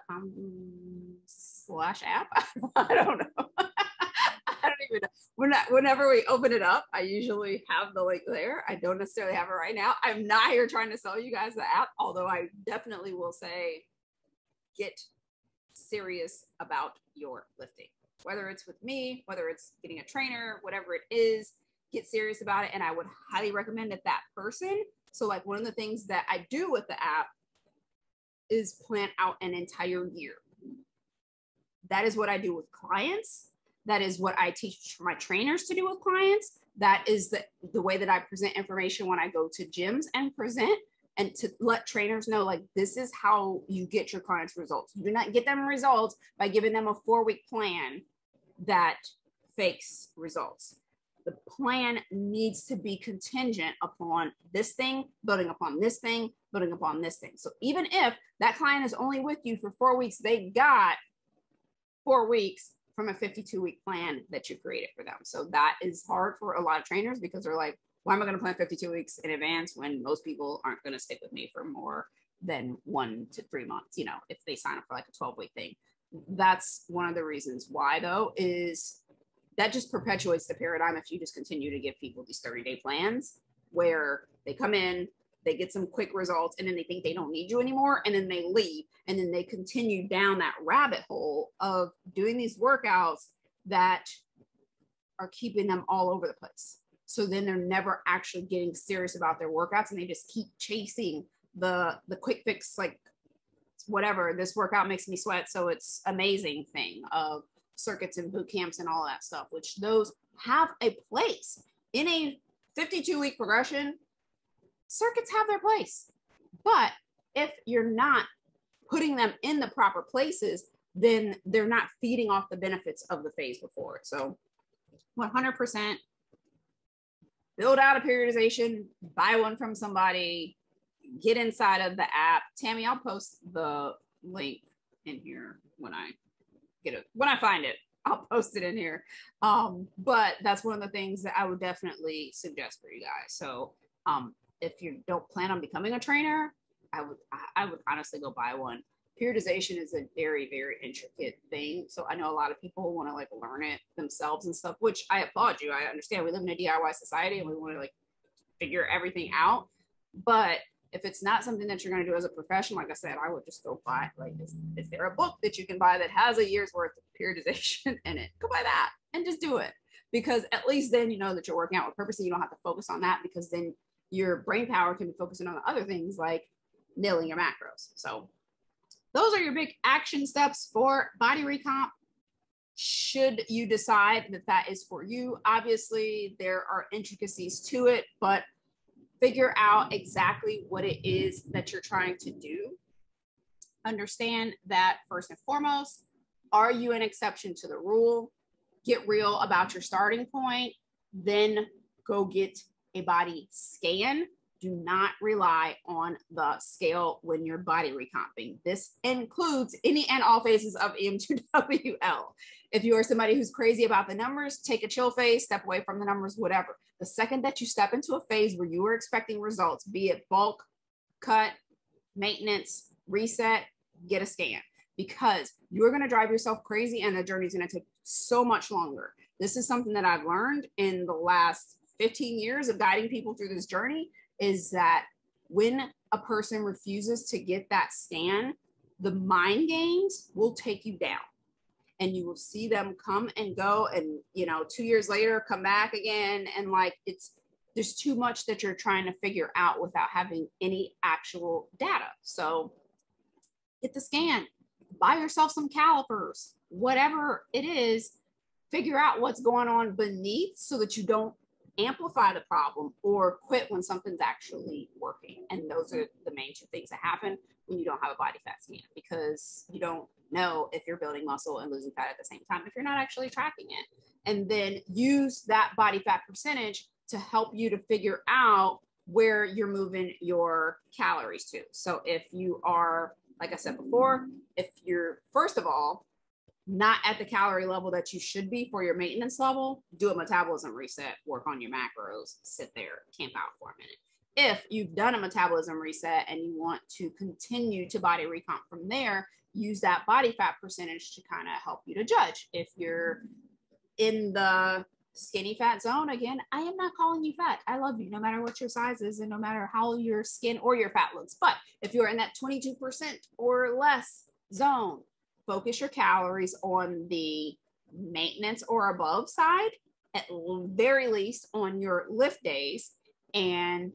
[SPEAKER 1] I don't know. I don't even know. Whenever we open it up, I usually have the link there. I don't necessarily have it right now. I'm not here trying to sell you guys the app, although I definitely will say get serious about your lifting. Whether it's with me, whether it's getting a trainer, whatever it is, get serious about it. And I would highly recommend it that person. So like one of the things that I do with the app is plan out an entire year. That is what I do with clients. That is what I teach my trainers to do with clients. That is the way that I present information when I go to gyms and present, and to let trainers know, like, this is how you get your clients results. You do not get them results by giving them a 4-week plan that fakes results. The plan needs to be contingent upon this thing, building upon this thing, building upon this thing. So even if that client is only with you for 4 weeks, they got 4 weeks from a 52-week plan that you created for them. So that is hard for a lot of trainers, because they're like, why am I going to plan 52 weeks in advance when most people aren't going to stick with me for more than 1 to 3 months, you know, if they sign up for like a 12-week thing. That's one of the reasons why, though, is that just perpetuates the paradigm if you just continue to give people these 30-day plans. where they come in, they get some quick results, and then they think they don't need you anymore, and then they leave, and then they continue down that rabbit hole of doing these workouts that are keeping them all over the place. So then they're never actually getting serious about their workouts, and they just keep chasing the quick fix, like whatever, this workout makes me sweat, so it's amazing thing of circuits and boot camps and all that stuff, which those have a place in a 52-week progression. Circuits have their place, but if you're not putting them in the proper places, then they're not feeding off the benefits of the phase before it. So 100% build out a periodization, buy one from somebody, get inside of the app. Tammy, I'll post the link in here when I get it. When I find it, I'll post it in here. But that's one of the things that I would definitely suggest for you guys. So if you don't plan on becoming a trainer, I would honestly go buy one. Periodization is a very, very intricate thing. So I know a lot of people want to like learn it themselves and stuff, which I applaud you. I understand we live in a DIY society and we want to like figure everything out. But if it's not something that you're going to do as a profession, like I said, I would just go buy, like, is there a book that you can buy that has a year's worth of periodization in it? Go buy that and just do it. Because at least then you know that you're working out with purpose and you don't have to focus on that, because then your brain power can be focusing on the other things like nailing your macros. So those are your big action steps for body recomp. Should you decide that that is for you, obviously there are intricacies to it, but figure out exactly what it is that you're trying to do. Understand that first and foremost, are you an exception to the rule? Get real about your starting point, then go get a body scan. Do not rely on the scale when you're body recomping. This includes any and all phases of EM2WL. If you are somebody who's crazy about the numbers, take a chill phase, step away from the numbers, whatever. The second that you step into a phase where you are expecting results, be it bulk, cut, maintenance, reset, get a scan, because you're going to drive yourself crazy and the journey is going to take so much longer. This is something that I've learned in the last 15 years of guiding people through this journey, is that when a person refuses to get that scan, the mind games will take you down. And you will see them come and go, and 2 years later come back again, and like there's too much that you're trying to figure out without having any actual data. So get the scan, buy yourself some calipers, whatever it is, figure out what's going on beneath so that you don't amplify the problem or quit when something's actually working. And those are the main two things that happen when you don't have a body fat scan, because you don't know if you're building muscle and losing fat at the same time if you're not actually tracking it. And then use that body fat percentage to help you to figure out where you're moving your calories to. So if you are, like I said before, if you're, first of all, not at the calorie level that you should be for your maintenance level, do a metabolism reset, work on your macros, sit there, camp out for a minute. If you've done a metabolism reset and you want to continue to body recomp from there, use that body fat percentage to kind of help you to judge. If you're in the skinny fat zone, again, I am not calling you fat. I love you no matter what your size is and no matter how your skin or your fat looks. But if you're in that 22% or less zone, focus your calories on the maintenance or above side, at very least on your lift days, and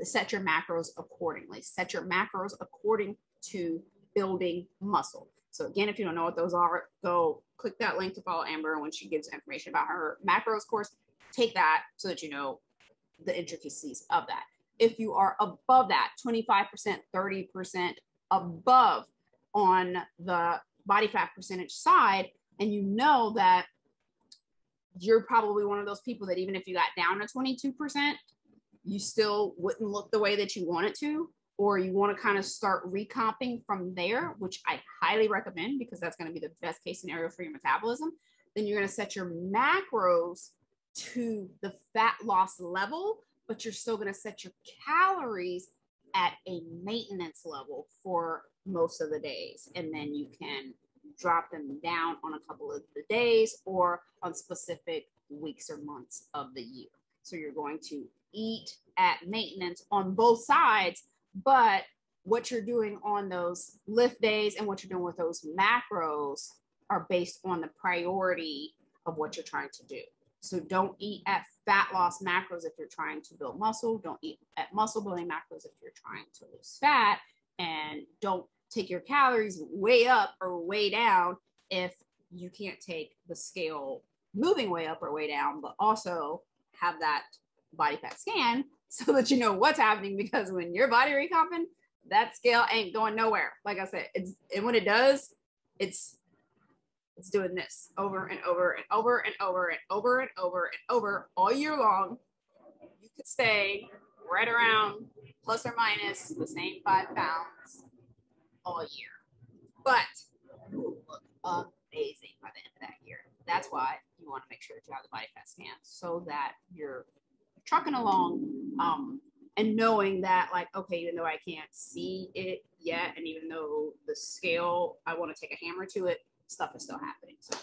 [SPEAKER 1] set your macros accordingly. Set your macros according to building muscle. So again, if you don't know what those are, go click that link to follow Amber when she gives information about her macros course. Take that so that you know the intricacies of that. If you are above that, 25%, 30% above on the body fat percentage side, and you know that you're probably one of those people that even if you got down to 22%, you still wouldn't look the way that you want it to, or you want to kind of start recomping from there, which I highly recommend because that's going to be the best case scenario for your metabolism. Then you're going to set your macros to the fat loss level, but you're still going to set your calories at a maintenance level for most of the days. And then you can drop them down on a couple of the days or on specific weeks or months of the year. So you're going to eat at maintenance on both sides, but what you're doing on those lift days and what you're doing with those macros are based on the priority of what you're trying to do. So don't eat at fat loss macros if you're trying to build muscle. Don't eat at muscle building macros if you're trying to lose fat. And don't take your calories way up or way down if you can't take the scale moving way up or way down, but also have that body fat scan so that you know what's happening, because when you're body recomping, that scale ain't going nowhere. Like I said, and when it does, it's doing this over and over and over and over and over and over and over all year long. You could stay right around plus or minus the same 5 pounds all year, but you look amazing by the end of that year. That's why you want to make sure that you have the body fat scan, so that you're trucking along and knowing that, like, okay, even though I can't see it yet, and even though the scale, I want to take a hammer to it, stuff is still happening. So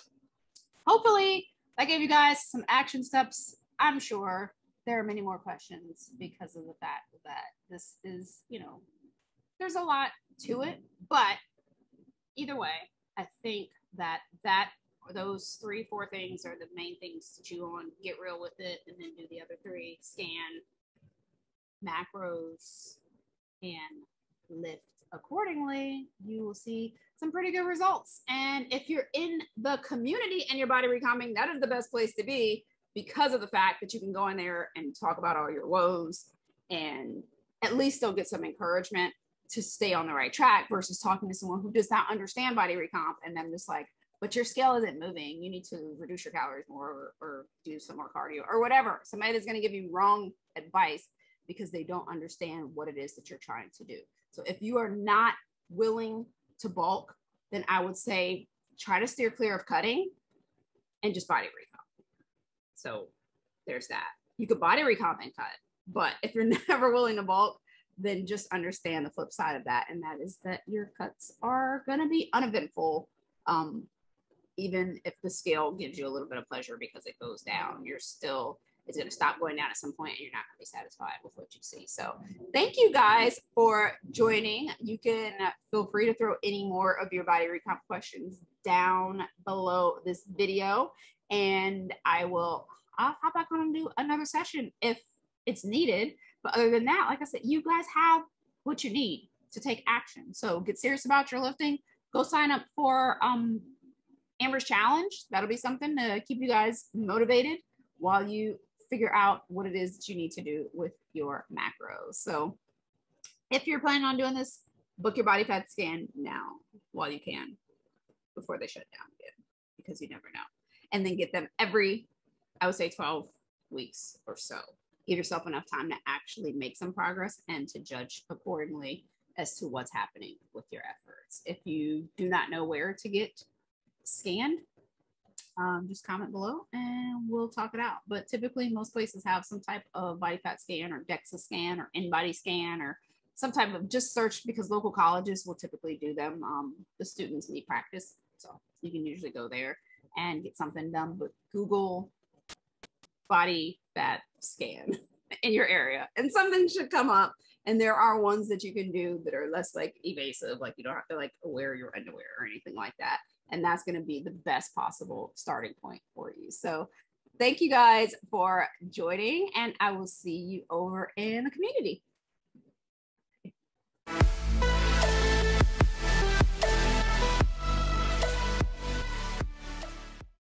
[SPEAKER 1] hopefully I gave you guys some action steps. I'm sure there are many more questions because of the fact that this is, you know, there's a lot to it, but either way, I think that those 3-4 things are the main things to chew on. Get real with it, and then do the other 3: scan, macros, and lift accordingly. You will see some pretty good results. And if you're in the community and your body recomping, that is the best place to be, because of the fact that you can go in there and talk about all your woes and at least still get some encouragement to stay on the right track, versus talking to someone who does not understand body recomp and then just like, but your scale isn't moving, you need to reduce your calories more, or do some more cardio or whatever. Somebody that's going to give you wrong advice because they don't understand what it is that you're trying to do. So if you are not willing to bulk, then I would say try to steer clear of cutting and just body recomp. So there's that. You could body recomp and cut, but if you're never willing to bulk, then just understand the flip side of that. And that is that your cuts are going to be uneventful. Even if the scale gives you a little bit of pleasure because it goes down, it's going to stop going down at some point, and you're not going to be satisfied with what you see. So thank you guys for joining. You can feel free to throw any more of your body recomp questions down below this video, and I'll hop back on and do another session if it's needed. But other than that, like I said, you guys have what you need to take action. So get serious about your lifting. Go sign up for Amber's challenge. That'll be something to keep you guys motivated while you figure out what it is that you need to do with your macros. So if you're planning on doing this, book your body fat scan now while you can, before they shut down again, because you never know. And then get them every, I would say 12 weeks or so. Give yourself enough time to actually make some progress and to judge accordingly as to what's happening with your efforts. If you do not know where to get scanned, just comment below and we'll talk it out. But typically most places have some type of body fat scan or DEXA scan or in-body scan, or some type of, just search, because local colleges will typically do them. The students need practice, so you can usually go there and get something done. But Google body fat scan in your area and something should come up. And there are ones that you can do that are less like evasive, like you don't have to like wear your underwear or anything like that. And that's going to be the best possible starting point for you. So thank you guys for joining, and I will see you over in the community.